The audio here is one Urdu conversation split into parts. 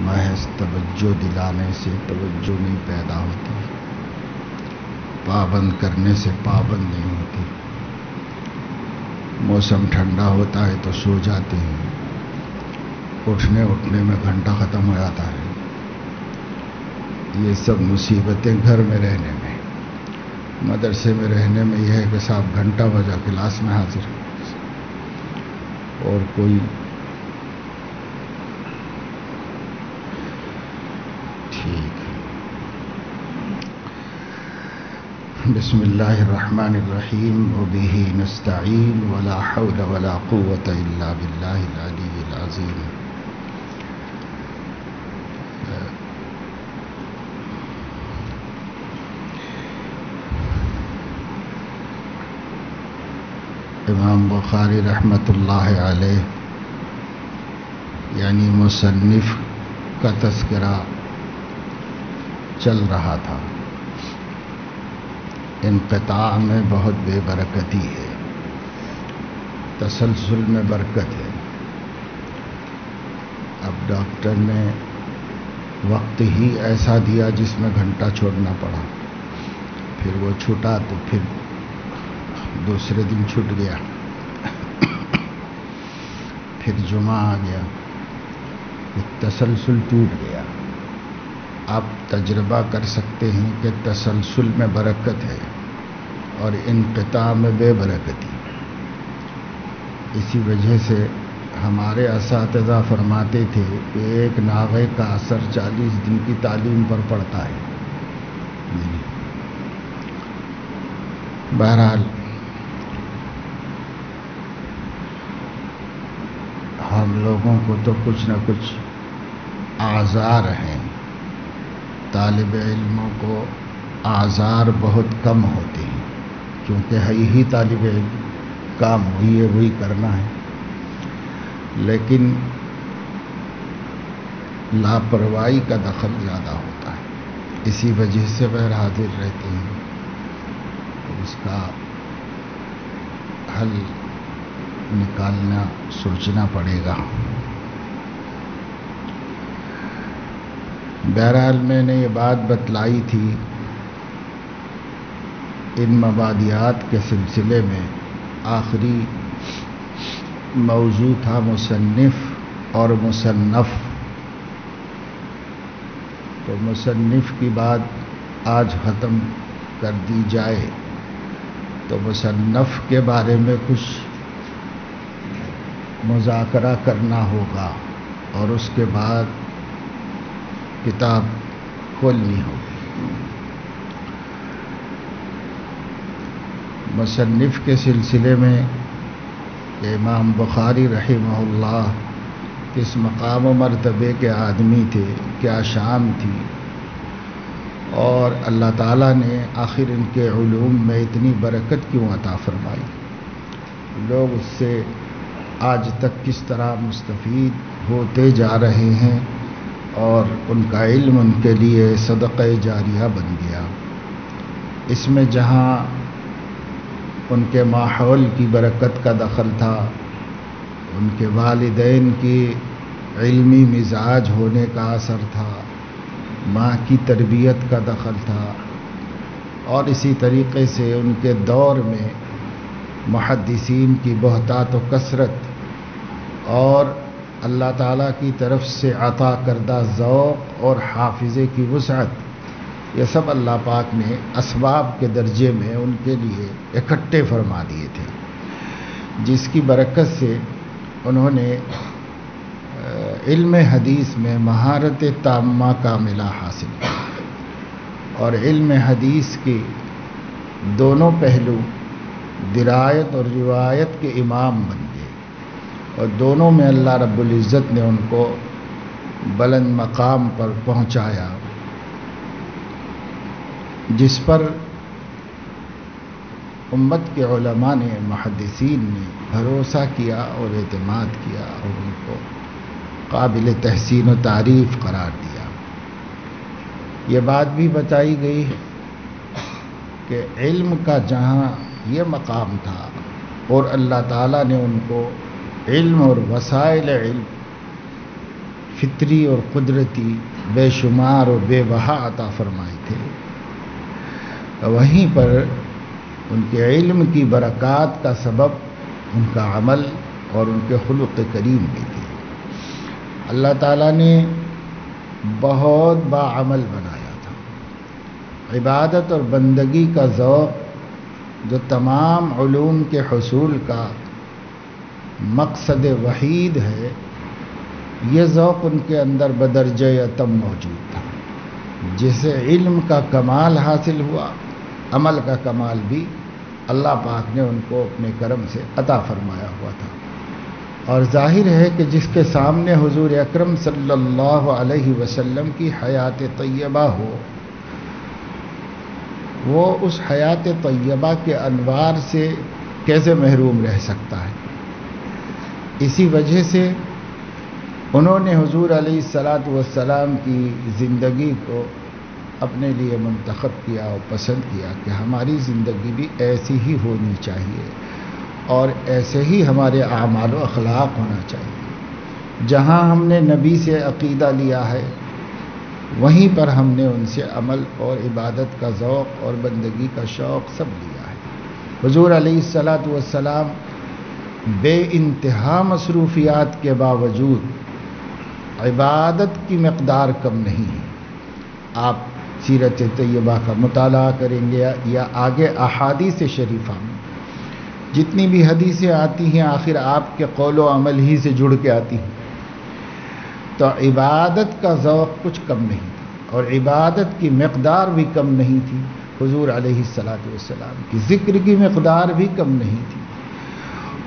محض توجہ دلانے سے توجہ نہیں پیدا ہوتی، پابند کرنے سے پابند نہیں ہوتی۔ موسم ٹھنڈا ہوتا ہے تو سو جاتے ہیں، اٹھنے میں گھنٹہ ختم ہو جاتا ہے۔ یہ سب مصیبتیں گھر میں رہنے میں، مدرسے میں رہنے میں یہ ہے کہ صاحب گھنٹہ بجا کلاس میں حاضر، اور کوئی ٹھیک۔ بسم اللہ الرحمن الرحیم وبہ نستعین ولا حول ولا قوة الا باللہ العلی العظیم۔ امام بخاری رحمۃ اللہ علیہ یعنی مصنف کا تذکرہ چل رہا تھا۔ انقطاع میں بہت بے برکتی ہے، تسلسل میں برکت ہے۔ اب ڈاکٹر نے وقت ہی ایسا دیا جس میں گھنٹہ چھوڑنا پڑا، پھر وہ چھوٹا تو پھر دوسرے دن چھوٹ گیا، پھر جمعہ آ گیا، تسلسل ٹوٹ گیا۔ آپ تجربہ کر سکتے ہیں کہ تسلسل میں برکت ہے اور انقطاع میں بے برکتی۔ اسی وجہ سے ہمارے اساتذہ فرماتے تھے کہ ایک ناغے کا اثر 40 دن کی تعلیم پر پڑتا ہے۔ بہرحال ہم لوگوں کو تو کچھ نہ کچھ اعذار ہیں، طالب علموں کو اعذار بہت کم ہوتے ہیں، کیونکہ ہے ہی طالب علم، کام وہی کرنا ہے، لیکن لاپرواہی کا دخل زیادہ ہوتا ہے، اسی وجہ سے غیر حاضر رہتے ہیں۔ اس کا حل نکالنا سوچنا پڑے گا۔ بہرحال میں نے یہ بات بتلائی تھی، ان مبادیات کے سلسلے میں آخری موضوع تھا مصنف اور مصنف۔ تو مصنف کی بات آج ختم کر دی جائے تو مصنف کے بارے میں کچھ مذاکرہ کرنا ہوگا، اور اس کے بعد کتاب کھولنی ہوگی۔ مصنف کے سلسلے میں امام بخاری رحمہ اللہ کس مقام و مرتبے کے آدمی تھے، کیا شان تھی، اور اللہ تعالیٰ نے آخر ان کے علوم میں اتنی برکت کیوں عطا فرمائی، لوگ اس سے آج تک کس طرح مستفید ہوتے جا رہے ہیں، اور ان کا علم ان کے لیے صدقہ جاریہ بن گیا۔ اس میں جہاں ان کے ماحول کی برکت کا دخل تھا، ان کے والدین کی علمی مزاج ہونے کا اثر تھا، ماں کی تربیت کا دخل تھا، اور اسی طریقے سے ان کے دور میں محدثین کی بہتات و کثرت اور اللہ تعالیٰ کی طرف سے عطا کردہ ذوق اور حافظے کی وسعت، یہ سب اللہ پاک نے اسباب کے درجے میں ان کے لیے اکٹھے فرما دیے تھے، جس کی برکت سے انہوں نے علم حدیث میں مہارت تامہ کاملہ حاصل کی، اور علم حدیث کے دونوں پہلو درایت اور روایت کے امام بن گئے، اور دونوں میں اللہ رب العزت نے ان کو بلند مقام پر پہنچایا، جس پر امت کے علماء نے، محدثین نے بھروسہ کیا اور اعتماد کیا، اور ان کو قابل تحسین و تعریف قرار دیا۔ یہ بات بھی بتائی گئی کہ علم کا جہاں یہ مقام تھا، اور اللہ تعالیٰ نے ان کو علم اور وسائل علم فطری اور قدرتی بے شمار اور بے بہا عطا فرمائے تھے، وہیں پر ان کے علم کی برکات کا سبب ان کا عمل اور ان کے خلق کریم بھی تھے۔ اللہ تعالیٰ نے بہت باعمل بنایا تھا۔ عبادت اور بندگی کا ذوق جو تمام علوم کے حصول کا مقصد وحید ہے، یہ ذوق ان کے اندر بدرجہ اتم موجود تھا۔ جسے علم کا کمال حاصل ہوا، عمل کا کمال بھی اللہ پاک نے ان کو اپنے کرم سے عطا فرمایا ہوا تھا۔ اور ظاہر ہے کہ جس کے سامنے حضور اکرم صلی اللہ علیہ وسلم کی حیات طیبہ ہو، وہ اس حیات طیبہ کے انوار سے کیسے محروم رہ سکتا ہے؟ اسی وجہ سے انہوں نے حضور علیہ الصلاۃ والسلام کی زندگی کو اپنے لیے منتخب کیا اور پسند کیا کہ ہماری زندگی بھی ایسی ہی ہونی چاہیے اور ایسے ہی ہمارے اعمال و اخلاق ہونا چاہیے۔ جہاں ہم نے نبی سے عقیدہ لیا ہے، وہیں پر ہم نے ان سے عمل اور عبادت کا ذوق اور بندگی کا شوق سب لیا ہے۔ حضور علیہ الصلاۃ والسلام بے انتہا مصروفیات کے باوجود عبادت کی مقدار کم نہیں ہے۔ آپ سیرت طیبہ کا مطالعہ کریں گے یا آگے احادیث شریفہ میں جتنی بھی حدیثیں آتی ہیں، آخر آپ کے قول و عمل ہی سے جڑ کے آتی ہیں۔ تو عبادت کا ذوق کچھ کم نہیں تھا اور عبادت کی مقدار بھی کم نہیں تھی حضور علیہ الصلاۃ والسلام کی، ذکر کی مقدار بھی کم نہیں تھی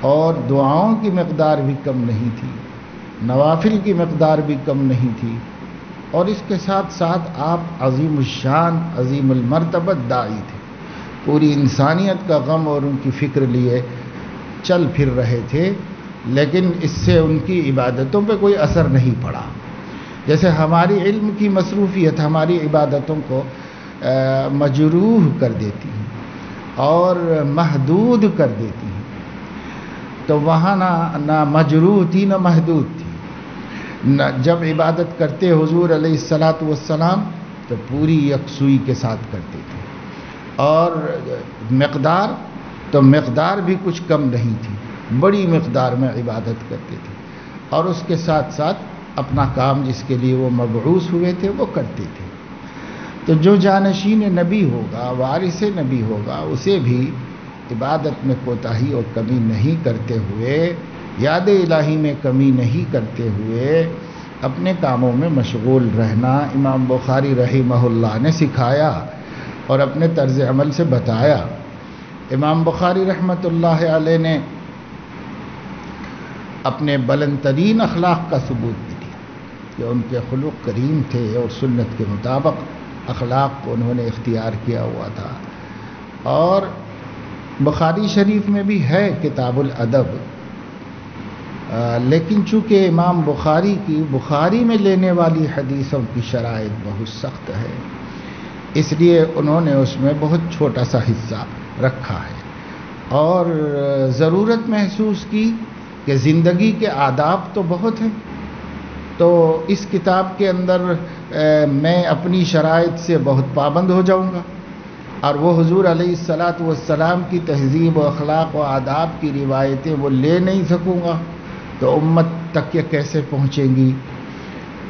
اور دعاؤں کی مقدار بھی کم نہیں تھی، نوافل کی مقدار بھی کم نہیں تھی، اور اس کے ساتھ ساتھ آپ عظیم الشان عظیم المرتبت داعی تھے۔ پوری انسانیت کا غم اور ان کی فکر لیے چل پھر رہے تھے، لیکن اس سے ان کی عبادتوں پہ کوئی اثر نہیں پڑا۔ جیسے ہماری علم کی مصروفیت ہماری عبادتوں کو مجروح کر دیتی ہیں اور محدود کر دیتی ہیں، تو وہاں نہ مجروح تھی نہ محدود تھی۔ جب عبادت کرتے حضور علیہ الصلاۃ والسلام تو پوری یکسوئی کے ساتھ کرتے تھے، اور مقدار بھی کچھ کم نہیں تھی، بڑی مقدار میں عبادت کرتے تھے، اور اس کے ساتھ ساتھ اپنا کام جس کے لیے وہ مبعوث ہوئے تھے وہ کرتے تھے۔ تو جو جانشین نبی ہوگا، وارث نبی ہوگا، اسے بھی عبادت میں کوتاہی اور کمی نہیں کرتے ہوئے، یاد الہی میں کمی نہیں کرتے ہوئے اپنے کاموں میں مشغول رہنا امام بخاری رحمہ اللہ نے سکھایا اور اپنے طرز عمل سے بتایا۔ امام بخاری رحمۃ اللہ علیہ نے اپنے بلند ترین اخلاق کا ثبوت بھی دیا کہ ان کے خلق کریم تھے اور سنت کے مطابق اخلاق کو انہوں نے اختیار کیا ہوا تھا۔ اور بخاری شریف میں بھی ہے کتاب الادب، لیکن چونکہ امام بخاری کی بخاری میں لینے والی حدیثوں کی شرائط بہت سخت ہے، اس لیے انہوں نے اس میں بہت چھوٹا سا حصہ رکھا ہے اور ضرورت محسوس کی کہ زندگی کے آداب تو بہت ہیں، تو اس کتاب کے اندر میں اپنی شرائط سے بہت پابند ہو جاؤں گا، اور وہ حضور علیہ الصلاۃ والسلام کی تہذیب و اخلاق و آداب کی روایتیں وہ لے نہیں سکوں گا، تو امت تک یہ کیسے پہنچیں گی؟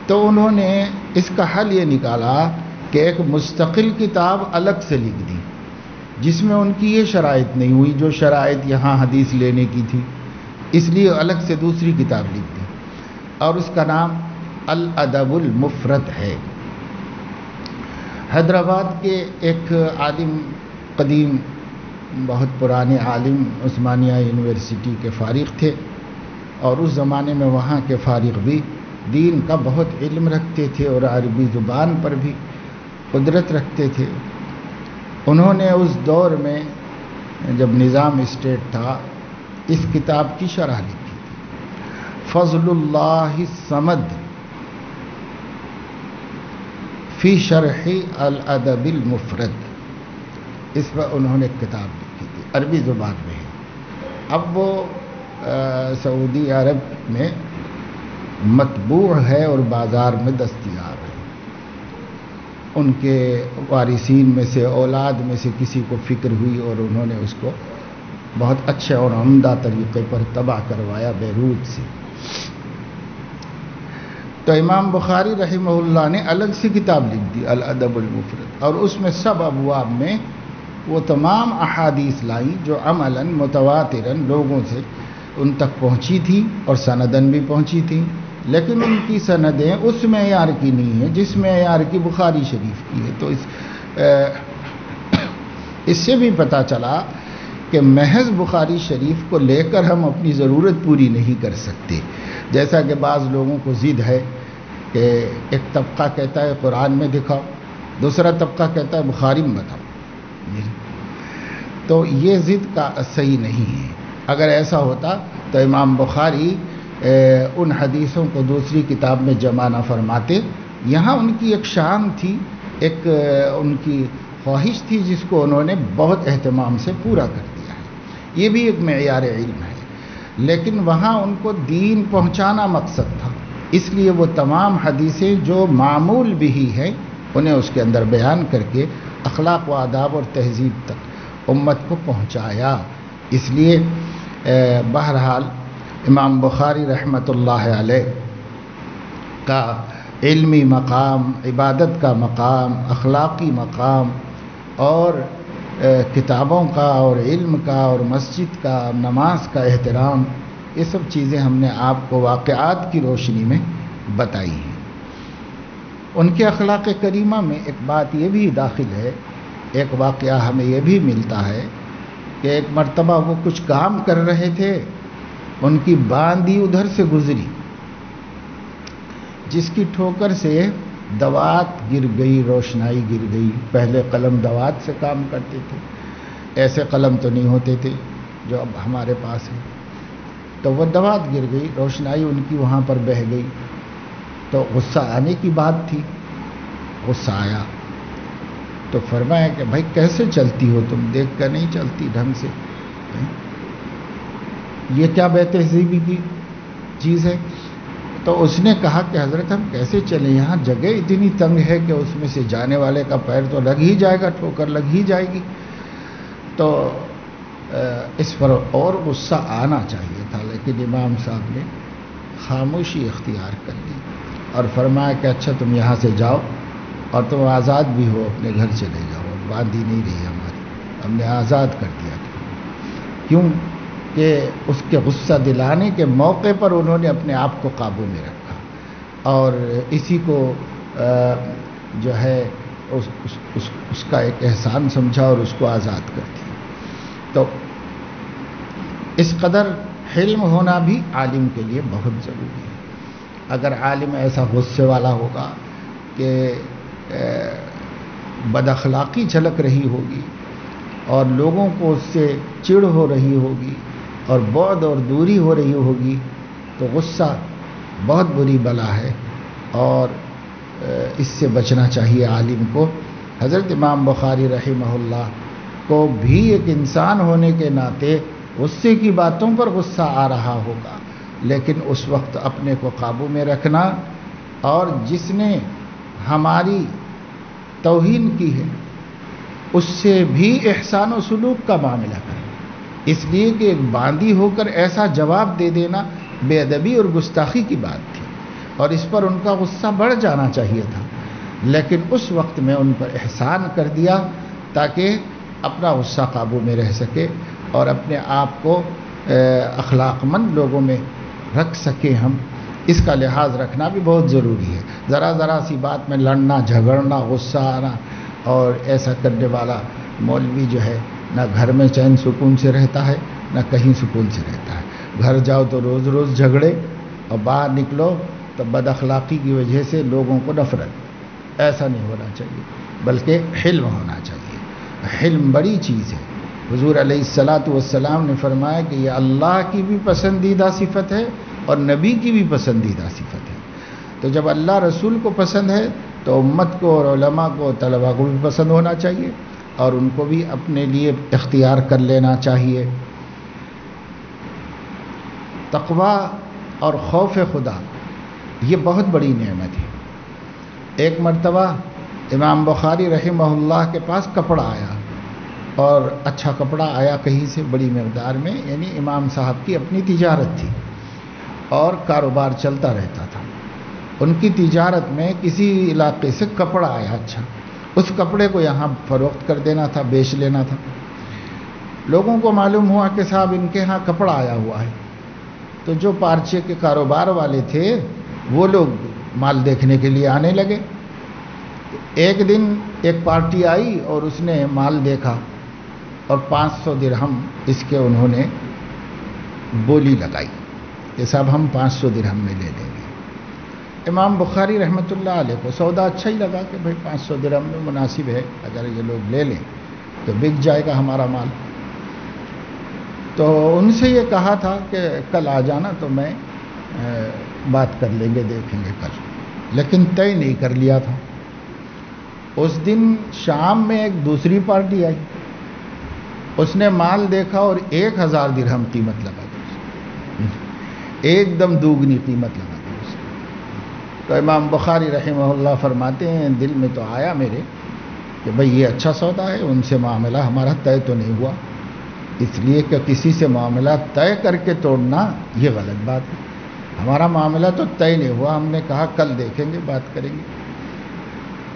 تو انہوں نے اس کا حل یہ نکالا کہ ایک مستقل کتاب الگ سے لکھ دی، جس میں ان کی یہ شرائط نہیں ہوئی جو شرائط یہاں حدیث لینے کی تھی، اس لیے الگ سے دوسری کتاب لکھ دی، اور اس کا نام الادب المفرد ہے۔ حیدرآباد کے ایک عالم، قدیم بہت پرانے عالم، عثمانیہ یونیورسٹی کے فارغ تھے، اور اس زمانے میں وہاں کے فارغ بھی دین کا بہت علم رکھتے تھے اور عربی زبان پر بھی قدرت رکھتے تھے۔ انہوں نے اس دور میں جب نظام اسٹیٹ تھا اس کتاب کی شرح لکھی تھی، فضل اللہ الصمد فی شرح الادب المفرد، اس پر انہوں نے کتاب لکھی تھی، عربی زبان میں ہے۔ اب وہ سعودی عرب میں مطبوع ہے اور بازار میں دستیاب ہے. ان کے وارثین میں سے، اولاد میں سے کسی کو فکر ہوئی اور انہوں نے اس کو بہت اچھے اور عمدہ طریقے پر طبع کروایا بیروت سے. تو امام بخاری رحمہ اللہ نے الگ سے کتاب لکھ دی الادب المفرد، اور اس میں سب ابواب میں وہ تمام احادیث لائیں جو عملاً متواتراً لوگوں سے ان تک پہنچی تھی اور سنداً بھی پہنچی تھی، لیکن ان کی سندیں اس معیار کی نہیں ہیں جس معیار کی بخاری شریف کی ہے. تو اس سے بھی پتہ چلا کہ محض بخاری شریف کو لے کر ہم اپنی ضرورت پوری نہیں کر سکتے. جیسا کہ بعض لوگوں کو ضد ہے کہ ایک طبقہ کہتا ہے قرآن میں دکھاؤ، دوسرا طبقہ کہتا ہے بخاری میں بتاؤ. تو یہ ضد کا صحیح نہیں ہے. اگر ایسا ہوتا تو امام بخاری ان حدیثوں کو دوسری کتاب میں جمع نہ فرماتے. یہاں ان کی ایک شان تھی، ایک ان کی خواہش تھی جس کو انہوں نے بہت اہتمام سے پورا کر دیا ہے. یہ بھی ایک معیار علم ہے، لیکن وہاں ان کو دین پہنچانا مقصد تھا، اس لیے وہ تمام حدیثیں جو معمول بھی ہیں انہیں اس کے اندر بیان کر کے اخلاق و آداب اور تہذیب تک امت کو پہنچایا. اس لیے بہرحال امام بخاری رحمۃ اللہ علیہ کا علمی مقام، عبادت کا مقام، اخلاقی مقام اور کتابوں کا اور علم کا اور مسجد کا، نماز کا احترام، یہ سب چیزیں ہم نے آپ کو واقعات کی روشنی میں بتائی ہیں. ان کے اخلاق کریمہ میں ایک بات یہ بھی داخل ہے، ایک واقعہ ہمیں یہ بھی ملتا ہے کہ ایک مرتبہ وہ کچھ کام کر رہے تھے، ان کی باندی ادھر سے گزری جس کی ٹھوکر سے دوات گر گئی، روشنائی گر گئی. پہلے قلم دوات سے کام کرتے تھے، ایسے قلم تو نہیں ہوتے تھے جو اب ہمارے پاس ہیں. تو وہ دوات گر گئی، روشنائی ان کی وہاں پر بہہ گئی. تو غصہ آنے کی بات تھی، غصہ آیا تو فرمایا کہ بھائی کیسے چلتی ہو تم، دیکھ کر نہیں چلتی ڈھنگ سے، یہ کیا بے تہذیبی کی چیز ہے. تو اس نے کہا کہ حضرت ہم کیسے چلیں، یہاں جگہ اتنی تنگ ہے کہ اس میں سے جانے والے کا پیر تو لگ ہی جائے گا، ٹھوکر لگ ہی جائے گی. تو اس پر اور غصہ آنا چاہیے تھا، لیکن امام صاحب نے خاموشی اختیار کر لی اور فرمایا کہ اچھا تم یہاں سے جاؤ اور تم آزاد بھی ہو، اپنے گھر چلے جاؤ، باندھی نہیں رہی ہماری، ہم نے آزاد کر دیا تھا. کیوں کہ اس کے غصہ دلانے کے موقع پر انہوں نے اپنے آپ کو قابو میں رکھا اور اسی کو جو ہے اس کا ایک احسان سمجھا اور اس کو آزاد کر دیا. تو اس قدر حلم ہونا بھی عالم کے لیے بہت ضروری ہے. اگر عالم ایسا غصے والا ہوگا کہ بد اخلاقی جھلک رہی ہوگی اور لوگوں کو اس سے چڑ ہو رہی ہوگی اور بعد اور دوری ہو رہی ہوگی تو غصہ بہت بری بلا ہے اور اس سے بچنا چاہیے عالم کو. حضرت امام بخاری رحمہ اللہ کو بھی ایک انسان ہونے کے ناطے غصے کی باتوں پر غصہ آ رہا ہوگا، لیکن اس وقت اپنے کو قابو میں رکھنا اور جس نے ہماری توہین کی ہے اس سے بھی احسان و سلوک کا معاملہ کریں. اس لیے کہ ایک باندھی ہو کر ایسا جواب دے دینا بے ادبی اور گستاخی کی بات تھی اور اس پر ان کا غصہ بڑھ جانا چاہیے تھا، لیکن اس وقت میں ان پر احسان کر دیا تاکہ اپنا غصہ قابو میں رہ سکے اور اپنے آپ کو اخلاق مند لوگوں میں رکھ سکیں. ہم اس کا لحاظ رکھنا بھی بہت ضروری ہے. ذرا سی بات میں لڑنا، جھگڑنا، غصہ آنا اور ایسا کرنے والا مولوی جو ہے نہ گھر میں چین سکون سے رہتا ہے نہ کہیں سکون سے رہتا ہے. گھر جاؤ تو روز روز جھگڑے اور باہر نکلو تو بد اخلاقی کی وجہ سے لوگوں کو نفرت. ایسا نہیں ہونا چاہیے بلکہ حلم ہونا چاہیے. حلم بڑی چیز ہے. حضور علیہ الصلاۃ والسلام نے فرمایا کہ یہ اللہ کی بھی پسندیدہ صفت ہے اور نبی کی بھی پسندیدہ صفت ہے. تو جب اللہ رسول کو پسند ہے تو امت کو اور علماء کو، طلباء کو بھی پسند ہونا چاہیے اور ان کو بھی اپنے لیے اختیار کر لینا چاہیے. تقویٰ اور خوف خدا یہ بہت بڑی نعمت ہے۔ ایک مرتبہ امام بخاری رحمہ اللہ کے پاس کپڑا آیا، اور اچھا کپڑا آیا کہیں سے بڑی مقدار میں، یعنی امام صاحب کی اپنی تجارت تھی اور کاروبار چلتا رہتا تھا۔ ان کی تجارت میں کسی علاقے سے کپڑا آیا اچھا، اس کپڑے کو یہاں فروخت کر دینا تھا، بیچ لینا تھا۔ لوگوں کو معلوم ہوا کہ صاحب ان کے ہاں کپڑا آیا ہوا ہے، تو جو پارچے کے کاروبار والے تھے وہ لوگ مال دیکھنے کے لیے آنے لگے۔ ایک دن ایک پارٹی آئی اور اس نے مال دیکھا اور 500 درہم اس کے انہوں نے بولی لگائی کہ صاحب ہم 500 درہم میں لے لیں گے۔ امام بخاری رحمۃ اللہ علیہ کو سودا اچھا ہی لگا کہ بھائی 500 درہم میں مناسب ہے، اگر یہ لوگ لے لیں تو بک جائے گا ہمارا مال۔ تو ان سے یہ کہا تھا کہ کل آ جانا تو میں بات کر لیں گے، دیکھیں گے کل، لیکن طے نہیں کر لیا تھا۔ اس دن شام میں ایک دوسری پارٹی آئی، اس نے مال دیکھا اور 1000 درہم قیمت لگا دی، ایک دم دوگنی قیمت لگا دی اس نے۔ تو امام بخاری رحمہ اللہ فرماتے ہیں دل میں تو آیا میرے کہ بھئی یہ اچھا سودا ہے، ان سے معاملہ ہمارا طے تو نہیں ہوا، اس لیے کہ کسی سے معاملہ طے کر کے توڑنا یہ غلط بات ہے۔ ہمارا معاملہ تو طے نہیں ہوا، ہم نے کہا کل دیکھیں گے، بات کریں گے،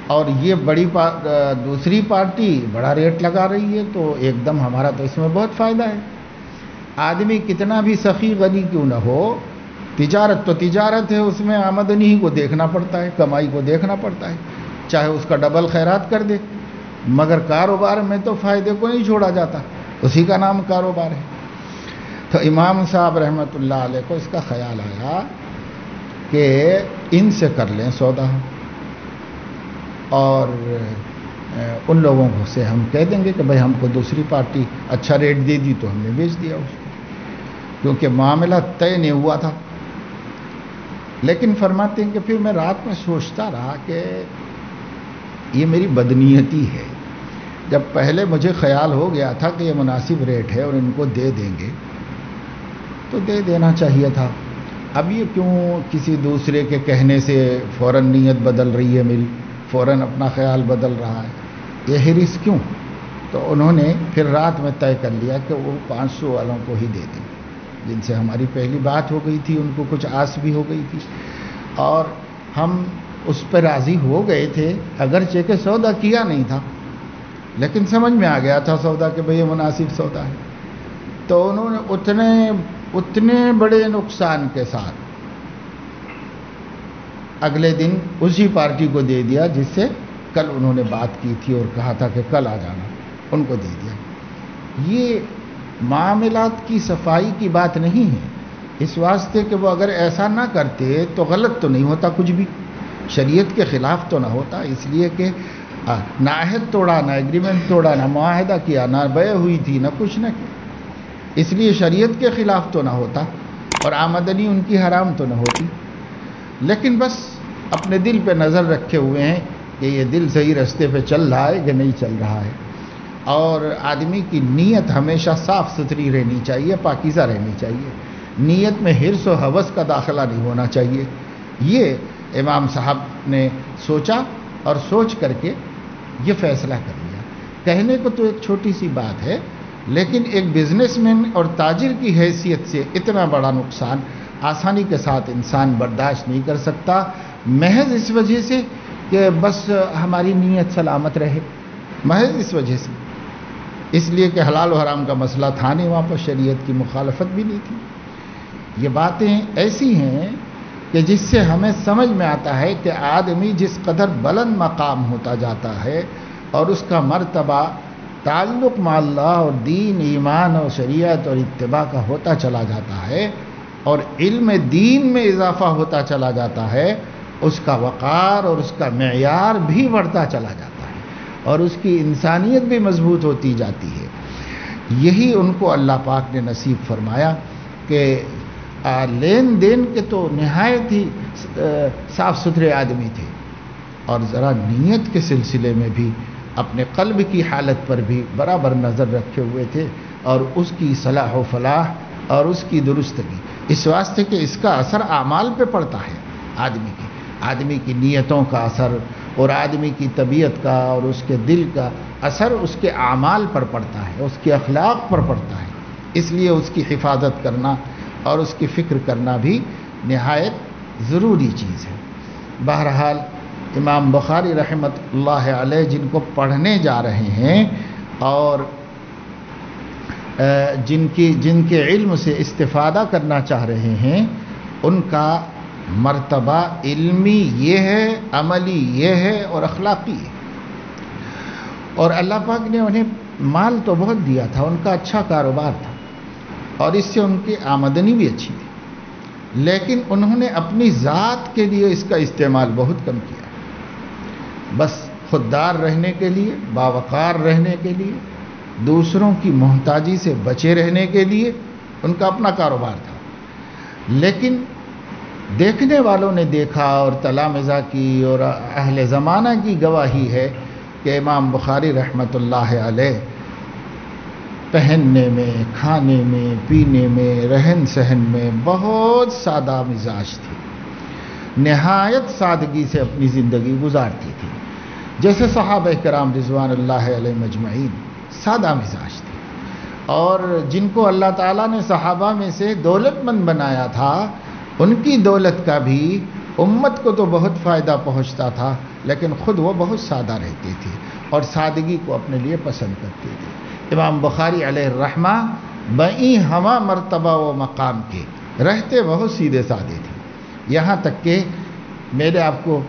اور یہ دوسری پارٹی بڑا ریٹ لگا رہی ہے، تو ایک دم ہمارا تو اس میں بہت فائدہ ہے۔ آدمی کتنا بھی سخی غنی کیوں نہ ہو، تجارت تو تجارت ہے، اس میں آمدنی ہی کو دیکھنا پڑتا ہے، کمائی کو دیکھنا پڑتا ہے، چاہے اس کا ڈبل خیرات کر دے، مگر کاروبار میں تو فائدے کو نہیں چھوڑا جاتا، اسی کا نام کاروبار ہے۔ تو امام صاحب رحمۃ اللہ علیہ کو اس کا خیال آیا کہ ان سے کر لیں سودا، اور ان لوگوں سے ہم کہہ دیں گے کہ بھائی ہم کو دوسری پارٹی اچھا ریٹ دے دی تو ہم نے بیچ دیا اس کو، کیونکہ معاملہ طے نہیں ہوا تھا۔ لیکن فرماتے ہیں کہ پھر میں رات میں سوچتا رہا کہ یہ میری بدنیتی ہے، جب پہلے مجھے خیال ہو گیا تھا کہ یہ مناسب ریٹ ہے اور ان کو دے دیں گے تو دے دینا چاہیے تھا، اب یہ کیوں کسی دوسرے کے کہنے سے فوراً نیت بدل رہی ہے میری، فوراً اپنا خیال بدل رہا ہے، یہ حرص کیوں؟ تو انہوں نے پھر رات میں طے کر لیا کہ وہ 500 والوں کو ہی دے دیں، جن سے ہماری پہلی بات ہو گئی تھی، ان کو کچھ آس بھی ہو گئی تھی، اور ہم اس پہ راضی ہو گئے تھے، اگرچہ کہ سودا کیا نہیں تھا، لیکن سمجھ میں آ گیا تھا سودا کہ بھئی یہ مناسب سودا ہے۔ تو انہوں نے اتنے بڑے نقصان کے ساتھ اگلے دن اسی پارٹی کو دے دیا جس سے کل انہوں نے بات کی تھی اور کہا تھا کہ کل آ جانا، ان کو دے دیا۔ یہ معاملات کی صفائی کی بات نہیں ہے، اس واسطے کہ وہ اگر ایسا نہ کرتے تو غلط تو نہیں ہوتا، کچھ بھی شریعت کے خلاف تو نہ ہوتا، اس لیے کہ نہ عہد توڑا، نہ ایگریمنٹ توڑا، نہ معاہدہ کیا، نہ بیع ہوئی تھی، نہ کچھ نہ کیا، اس لیے شریعت کے خلاف تو نہ ہوتا اور آمدنی ان کی حرام تو نہ ہوتی، لیکن بس اپنے دل پہ نظر رکھے ہوئے ہیں کہ یہ دل صحیح راستے پہ چل رہا ہے کہ نہیں چل رہا ہے، اور آدمی کی نیت ہمیشہ صاف ستھری رہنی چاہیے، پاکیزہ رہنی چاہیے، نیت میں حرص و ہوس کا داخلہ نہیں ہونا چاہیے۔ یہ امام صاحب نے سوچا اور سوچ کر کے یہ فیصلہ کر لیا۔ کہنے کو تو ایک چھوٹی سی بات ہے، لیکن ایک بزنس مین اور تاجر کی حیثیت سے اتنا بڑا نقصان آسانی کے ساتھ انسان برداشت نہیں کر سکتا، محض اس وجہ سے کہ بس ہماری نیت سلامت رہے، محض اس وجہ سے، اس لیے کہ حلال و حرام کا مسئلہ تھا نہیں، وہاں پر شریعت کی مخالفت بھی نہیں تھی۔ یہ باتیں ایسی ہیں کہ جس سے ہمیں سمجھ میں آتا ہے کہ آدمی جس قدر بلند مقام ہوتا جاتا ہے اور اس کا مرتبہ تعلق مع اللہ اور دین، ایمان اور شریعت اور اتباع کا ہوتا چلا جاتا ہے اور علم دین میں اضافہ ہوتا چلا جاتا ہے، اس کا وقار اور اس کا معیار بھی بڑھتا چلا جاتا ہے اور اس کی انسانیت بھی مضبوط ہوتی جاتی ہے۔ یہی ان کو اللہ پاک نے نصیب فرمایا کہ لین دین کے تو نہایت ہی صاف ستھرے آدمی تھے، اور ذرا نیت کے سلسلے میں بھی اپنے قلب کی حالت پر بھی برابر نظر رکھے ہوئے تھے اور اس کی صلاح و فلاح اور اس کی درستگی، اس واسطے کہ اس کا اثر اعمال پہ پڑتا ہے، آدمی کی نیتوں کا اثر اور آدمی کی طبیعت کا اور اس کے دل کا اثر اس کے اعمال پر پڑتا ہے، اس کے اخلاق پر پڑتا ہے. اس لیے اس کی حفاظت کرنا اور اس کی فکر کرنا بھی نہایت ضروری چیز ہے. بہرحال امام بخاری رحمۃ اللہ علیہ جن کو پڑھنے جا رہے ہیں اور جن کے علم سے استفادہ کرنا چاہ رہے ہیں، ان کا مرتبہ علمی یہ ہے، عملی یہ ہے اور اخلاقی ہے. اور اللہ پاک نے انہیں مال تو بہت دیا تھا، ان کا اچھا کاروبار تھا اور اس سے ان کی آمدنی بھی اچھی تھی، لیکن انہوں نے اپنی ذات کے لیے اس کا استعمال بہت کم کیا. بس خوددار رہنے کے لیے، باوقار رہنے کے لیے، دوسروں کی محتاجی سے بچے رہنے کے لیے ان کا اپنا کاروبار تھا. لیکن دیکھنے والوں نے دیکھا اور تلامذہ کی اور اہل زمانہ کی گواہی ہے کہ امام بخاری رحمۃ اللہ علیہ پہننے میں، کھانے میں، پینے میں، رہن سہن میں بہت سادہ مزاج تھی، نہایت سادگی سے اپنی زندگی گزارتی تھی. جیسے صحابہ کرام رضوان اللہ علیہ مجمعین سادہ مزاج تھے، اور جن کو اللہ تعالیٰ نے صحابہ میں سے دولت مند بنایا تھا، ان کی دولت کا بھی امت کو تو بہت فائدہ پہنچتا تھا، لیکن خود وہ بہت سادہ رہتے تھے اور سادگی کو اپنے لیے پسند کرتے تھے. امام بخاری علیہ الرحمہ بئی ہما مرتبہ و مقام کے رہتے بہت سیدھے سادے تھے. یہاں تک کہ میں نے آپ کو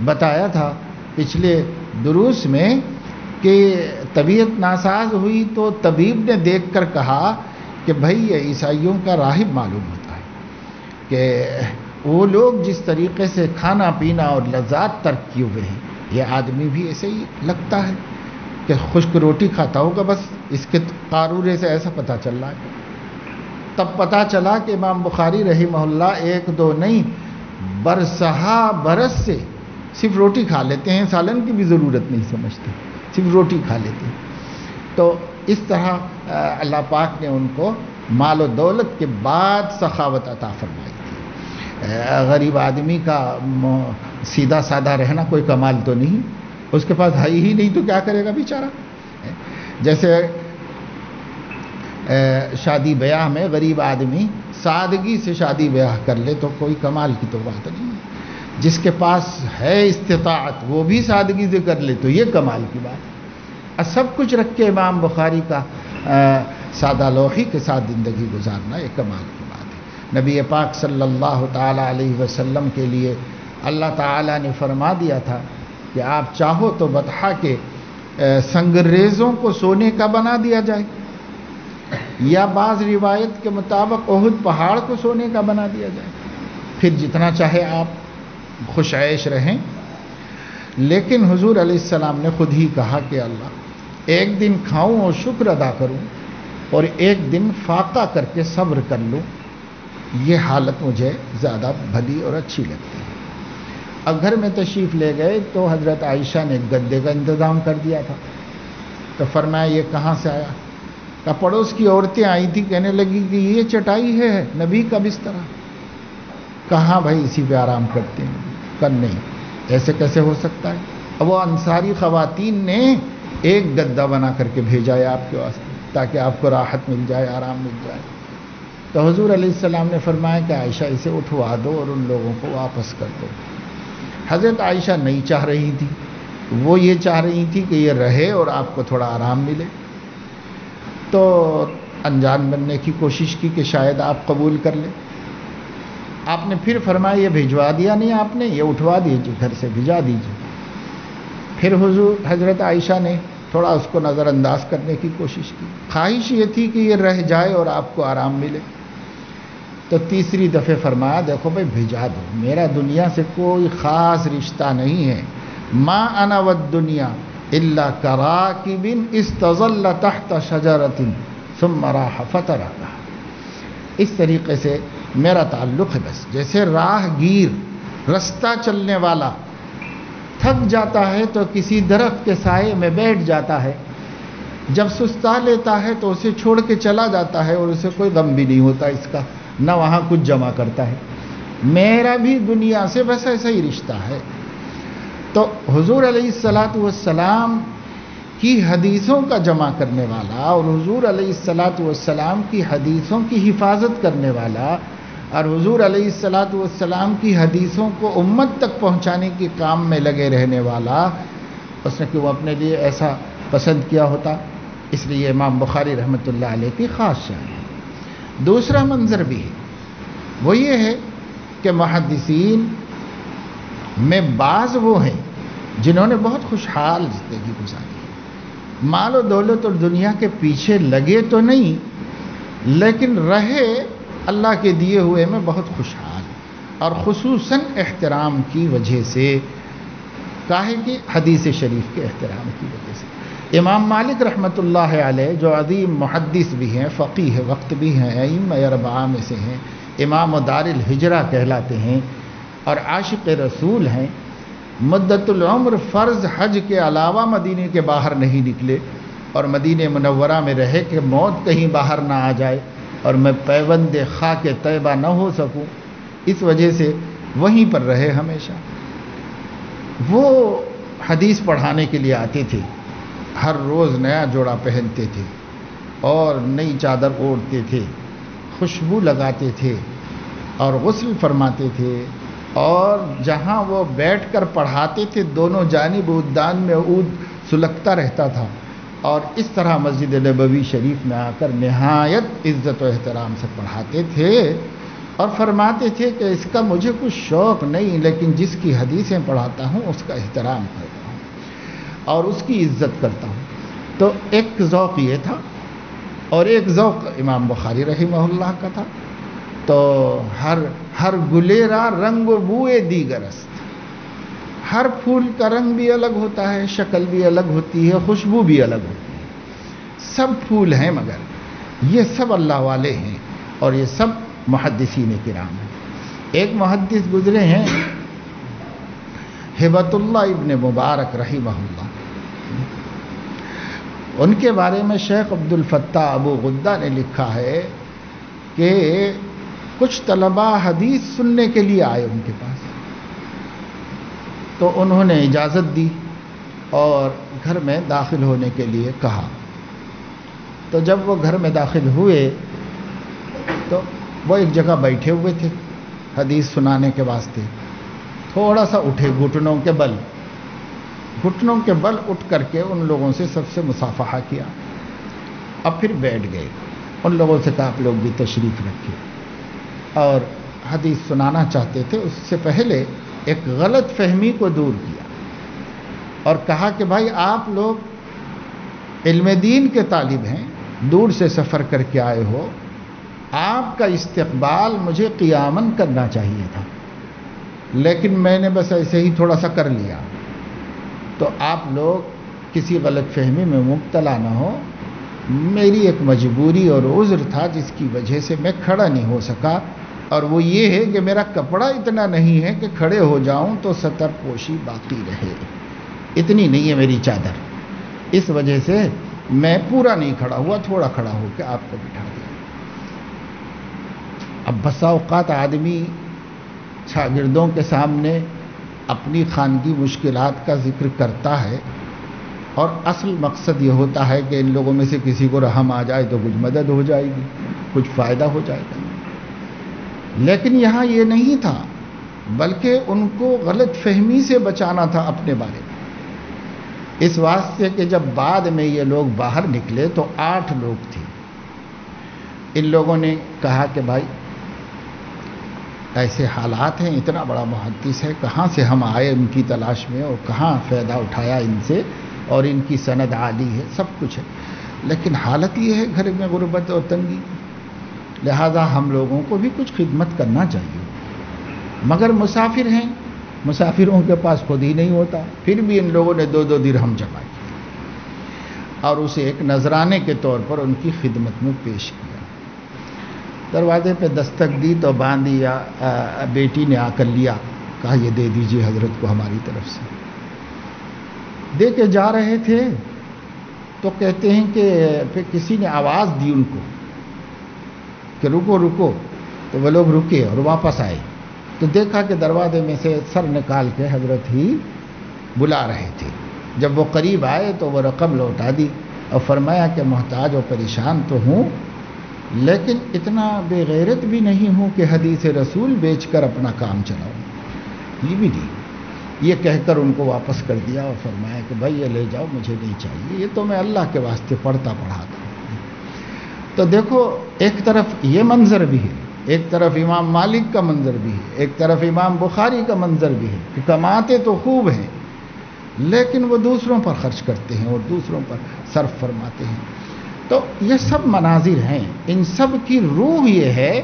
بتایا تھا پچھلے دروس میں کہ طبیعت ناساز ہوئی تو طبیب نے دیکھ کر کہا کہ بھائی یہ عیسائیوں کا راہب معلوم ہوتا ہے کہ وہ لوگ جس طریقے سے کھانا پینا اور لذات ترک کیے ہوئے ہیں، یہ آدمی بھی ایسے ہی لگتا ہے کہ خشک روٹی کھاتا ہوگا. بس اس کے قارورے سے ایسا پتہ چل رہا ہے. تب پتہ چلا کہ امام بخاری رحمہ اللہ ایک دو نہیں برسہا برس سے صرف روٹی کھا لیتے ہیں، سالن کی بھی ضرورت نہیں سمجھتے، صرف روٹی کھا لیتے ہیں. تو اس طرح اللہ پاک نے ان کو مال و دولت کے بعد سخاوت عطا فرمائی تھی. غریب آدمی کا سیدھا سادہ رہنا کوئی کمال تو نہیں، اس کے پاس ہے ہی نہیں تو کیا کرے گا بیچارہ. جیسے شادی بیاہ میں غریب آدمی سادگی سے شادی بیاہ کر لے تو کوئی کمال کی تو بات نہیں ہے. جس کے پاس ہے استطاعت وہ بھی سادگی سے کر لے تو یہ کمال کی بات ہے. سب کچھ رکھ کے امام بخاری کا سادہ لوحی کے ساتھ زندگی گزارنا ایک کمال کی بات ہے. نبی پاک صلی اللہ تعالیٰ علیہ وسلم کے لیے اللہ تعالیٰ نے فرما دیا تھا کہ آپ چاہو تو بطحا کے سنگریزوں کو سونے کا بنا دیا جائے، یا بعض روایت کے مطابق احد پہاڑ کو سونے کا بنا دیا جائے، پھر جتنا چاہے آپ خوش عیش رہیں. لیکن حضور علیہ السلام نے خود ہی کہا کہ اللہ ایک دن کھاؤں اور شکر ادا کروں اور ایک دن فاقہ کر کے صبر کر لوں، یہ حالت مجھے زیادہ بھلی اور اچھی لگتی ہے. اب گھر میں تشریف لے گئے تو حضرت عائشہ نے گدے کا انتظام کر دیا تھا. تو فرمایا یہ کہاں سے آیا؟ کہ پڑوس کی عورتیں آئی تھی، کہنے لگی کہ یہ چٹائی ہے نبی کا بستر. کہاں بھائی اسی پہ آرام کرتے ہیں؟ کر نہیں، ایسے کیسے ہو سکتا ہے؟ اب وہ انصاری خواتین نے ایک گدا بنا کر کے بھیجا ہے آپ کے واسطے تاکہ آپ کو راحت مل جائے، آرام مل جائے. تو حضور علیہ السلام نے فرمایا کہ عائشہ اسے اٹھوا دو اور ان لوگوں کو واپس کر دو. حضرت عائشہ نہیں چاہ رہی تھی، وہ یہ چاہ رہی تھی کہ یہ رہے اور آپ کو تھوڑا آرام ملے. تو انجان بننے کی کوشش کی کہ شاید آپ قبول کر لیں. آپ نے پھر فرمایا یہ بھجوا دیا نہیں آپ نے، یہ اٹھوا دیجیے، گھر سے بھجا دیجیے. پھر حضرت عائشہ نے تھوڑا اس کو نظر انداز کرنے کی کوشش کی. خواہش یہ تھی کہ یہ رہ جائے اور آپ کو آرام ملے. تو تیسری دفعہ فرمایا دیکھو بھائی بھیجا دو، میرا دنیا سے کوئی خاص رشتہ نہیں ہے. ما انا والدنیا الا کراکب استظل تحت شجرۃ ثم راح فترکها. اس طریقے سے میرا تعلق ہے بس جیسے راہ گیر رستہ چلنے والا تھک جاتا ہے تو کسی درخت کے سائے میں بیٹھ جاتا ہے، جب سستا لیتا ہے تو اسے چھوڑ کے چلا جاتا ہے اور اسے کوئی غم بھی نہیں ہوتا اس کا، نہ وہاں کچھ جمع کرتا ہے. میرا بھی دنیا سے بس ایسا ہی رشتہ ہے۔ تو حضور علیہ الصلاۃ والسلام کی حدیثوں کا جمع کرنے والا اور حضور علیہ الصلاۃ والسلام کی حدیثوں کی حفاظت کرنے والا اور حضور علیہ الصلاۃ والسلام کی حدیثوں کو امت تک پہنچانے کے کام میں لگے رہنے والا، اس نے کہ وہ اپنے لیے ایسا پسند کیا ہوتا، اس لیے امام بخاری رحمۃ اللہ علیہ کی خاص شان ہے۔ دوسرا منظر بھی ہے، وہ یہ ہے کہ محدثین میں بعض وہ ہیں جنہوں نے بہت خوشحال زندگی گزاری، مال و دولت اور دنیا کے پیچھے لگے تو نہیں، لیکن رہے اللہ کے دیے ہوئے میں بہت خوشحال، اور خصوصاً احترام کی وجہ سے، کاہے کہ حدیث شریف کے احترام کی وجہ سے۔ امام مالک رحمۃ اللہ علیہ جو عظیم محدث بھی ہیں، فقیہ وقت بھی ہیں، ائمہ اربعہ میں سے ہیں، امام دار الہجرہ کہلاتے ہیں اور عاشق رسول ہیں، مدت العمر فرض حج کے علاوہ مدینے کے باہر نہیں نکلے، اور مدینہ منورہ میں رہے کہ موت کہیں باہر نہ آ جائے اور میں پیوند خاک طیبہ نہ ہو سکوں، اس وجہ سے وہیں پر رہے ہمیشہ۔ وہ حدیث پڑھانے کے لیے آتے تھے، ہر روز نیا جوڑا پہنتے تھے اور نئی چادر اوڑھتے تھے، خوشبو لگاتے تھے اور غسل فرماتے تھے، اور جہاں وہ بیٹھ کر پڑھاتے تھے دونوں جانب اودان میں عود سلگتا رہتا تھا، اور اس طرح مسجد نبوی شریف میں آ کر نہایت عزت و احترام سے پڑھاتے تھے، اور فرماتے تھے کہ اس کا مجھے کچھ شوق نہیں، لیکن جس کی حدیثیں پڑھاتا ہوں اس کا احترام کرتا ہوں اور اس کی عزت کرتا ہوں۔ تو ایک ذوق یہ تھا، اور ایک ذوق امام بخاری رحمہ اللہ کا تھا، تو ہر گلیرا رنگ و بوئے دیگر است، ہر پھول کا رنگ بھی الگ ہوتا ہے، شکل بھی الگ ہوتی ہے، خوشبو بھی الگ ہوتی ہے، سب پھول ہیں مگر یہ سب اللہ والے ہیں، اور یہ سب محدثین کرام ہیں۔ ایک محدث گزرے ہیں ہبۃ اللہ ابن مبارک رحمہ اللہ، ان کے بارے میں شیخ عبد الفتاح ابو غدہ نے لکھا ہے کہ کچھ طلباء حدیث سننے کے لیے آئے ان کے پاس، تو انہوں نے اجازت دی اور گھر میں داخل ہونے کے لیے کہا۔ تو جب وہ گھر میں داخل ہوئے تو وہ ایک جگہ بیٹھے ہوئے تھے حدیث سنانے کے واسطے، تھوڑا سا اٹھے گھٹنوں کے بل اٹھ کر کے ان لوگوں سے سب سے مصافحہ کیا، اب پھر بیٹھ گئے، ان لوگوں سے کہا آپ لوگ بھی تشریف رکھیں، اور حدیث سنانا چاہتے تھے اس سے پہلے ایک غلط فہمی کو دور کیا اور کہا کہ بھائی آپ لوگ علم دین کے طالب ہیں، دور سے سفر کر کے آئے ہو، آپ کا استقبال مجھے قیاماً کرنا چاہیے تھا، لیکن میں نے بس ایسے ہی تھوڑا سا کر لیا، تو آپ لوگ کسی غلط فہمی میں مبتلا نہ ہو، میری ایک مجبوری اور عذر تھا جس کی وجہ سے میں کھڑا نہیں ہو سکا، اور وہ یہ ہے کہ میرا کپڑا اتنا نہیں ہے کہ کھڑے ہو جاؤں تو ستر پوشی باقی رہے، اتنی نہیں ہے میری چادر، اس وجہ سے میں پورا نہیں کھڑا ہوا، تھوڑا کھڑا ہو کے آپ کو بٹھا دیا۔ اب بسا اوقات آدمی شاگردوں کے سامنے اپنی خانگی مشکلات کا ذکر کرتا ہے، اور اصل مقصد یہ ہوتا ہے کہ ان لوگوں میں سے کسی کو رحم آ جائے تو کچھ مدد ہو جائے گی، کچھ فائدہ ہو جائے گا، لیکن یہاں یہ نہیں تھا، بلکہ ان کو غلط فہمی سے بچانا تھا اپنے بارے میں، اس واسطے کہ جب بعد میں یہ لوگ باہر نکلے تو 8 لوگ تھے، ان لوگوں نے کہا کہ بھائی ایسے حالات ہیں، اتنا بڑا محدث ہے، کہاں سے ہم آئے ان کی تلاش میں اور کہاں فائدہ اٹھایا ان سے، اور ان کی سند عالی ہے، سب کچھ ہے، لیکن حالت یہ ہے گھر میں غربت اور تنگی، لہذا ہم لوگوں کو بھی کچھ خدمت کرنا چاہیے، مگر مسافر ہیں، مسافروں کے پاس خود ہی نہیں ہوتا، پھر بھی ان لوگوں نے 2 درہم جمع کی اور اسے ایک نذرانے کے طور پر ان کی خدمت میں پیش کیا۔ دروازے پہ دستک دی تو باندھی یا بیٹی نے آ کر لیا، کہا یہ دے دیجئے حضرت کو ہماری طرف سے، دے کے جا رہے تھے تو کہتے ہیں کہ پھر کسی نے آواز دی ان کو کہ رکو رکو، تو وہ لوگ رکے اور واپس آئے، تو دیکھا کہ دروازے میں سے سر نکال کے حضرت ہی بلا رہے تھے. جب وہ قریب آئے تو وہ رقم لوٹا دی اور فرمایا کہ محتاج و پریشان تو ہوں لیکن اتنا بے غیرت بھی نہیں ہوں کہ حدیث رسول بیچ کر اپنا کام چلاؤں. یہ بھی دی. یہ کہہ کر ان کو واپس کر دیا اور فرمایا کہ بھائی یہ لے جاؤ، مجھے نہیں چاہیے، یہ تو میں اللہ کے واسطے پڑھتا تھا. تو دیکھو ایک طرف یہ منظر بھی ہے، ایک طرف امام مالک کا منظر بھی ہے، ایک طرف امام بخاری کا منظر بھی ہے کہ کماتے تو خوب ہیں لیکن وہ دوسروں پر خرچ کرتے ہیں اور دوسروں پر صرف فرماتے ہیں. تو یہ سب مناظر ہیں. ان سب کی روح یہ ہے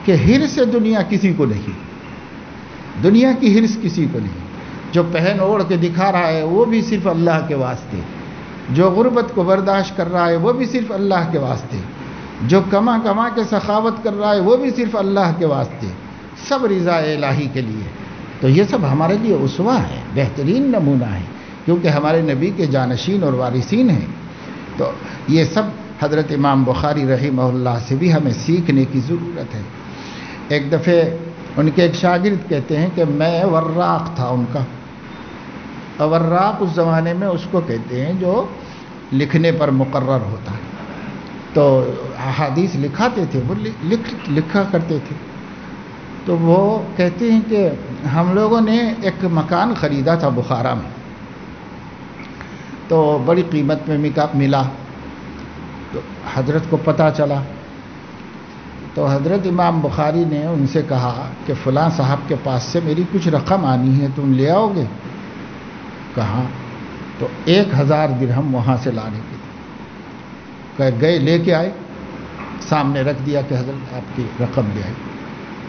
کہ حرص دنیا کسی کو نہیں، دنیا کی حرص کسی کو نہیں. جو پہن اوڑھ کے دکھا رہا ہے وہ بھی صرف اللہ کے واسطے، جو غربت کو برداشت کر رہا ہے وہ بھی صرف اللہ کے واسطے، جو کما کما کے سخاوت کر رہا ہے وہ بھی صرف اللہ کے واسطے، سب رضا الہی کے لیے. تو یہ سب ہمارے لیے اسوہ ہے، بہترین نمونہ ہے کیونکہ ہمارے نبی کے جانشین اور وارثین ہیں. تو یہ سب حضرت امام بخاری رحمہ اللہ سے بھی ہمیں سیکھنے کی ضرورت ہے. ایک دفعہ ان کے ایک شاگرد کہتے ہیں کہ میں وراق تھا ان کا. وراق اس زمانے میں اس کو کہتے ہیں جو لکھنے پر مقرر ہوتا ہے. تو احادیث لکھاتے تھے، وہ لکھا کرتے تھے. تو وہ کہتے ہیں کہ ہم لوگوں نے ایک مکان خریدا تھا بخارا میں، تو بڑی قیمت میں ملا. تو حضرت کو پتہ چلا تو حضرت امام بخاری نے ان سے کہا کہ فلاں صاحب کے پاس سے میری کچھ رقم آنی ہے، تم لے آؤ گے؟ کہا. تو 1000 درہم وہاں سے لانے کے لیے گئے، لے کے آئے، سامنے رکھ دیا کہ حضرت آپ کی رقم لے آئی.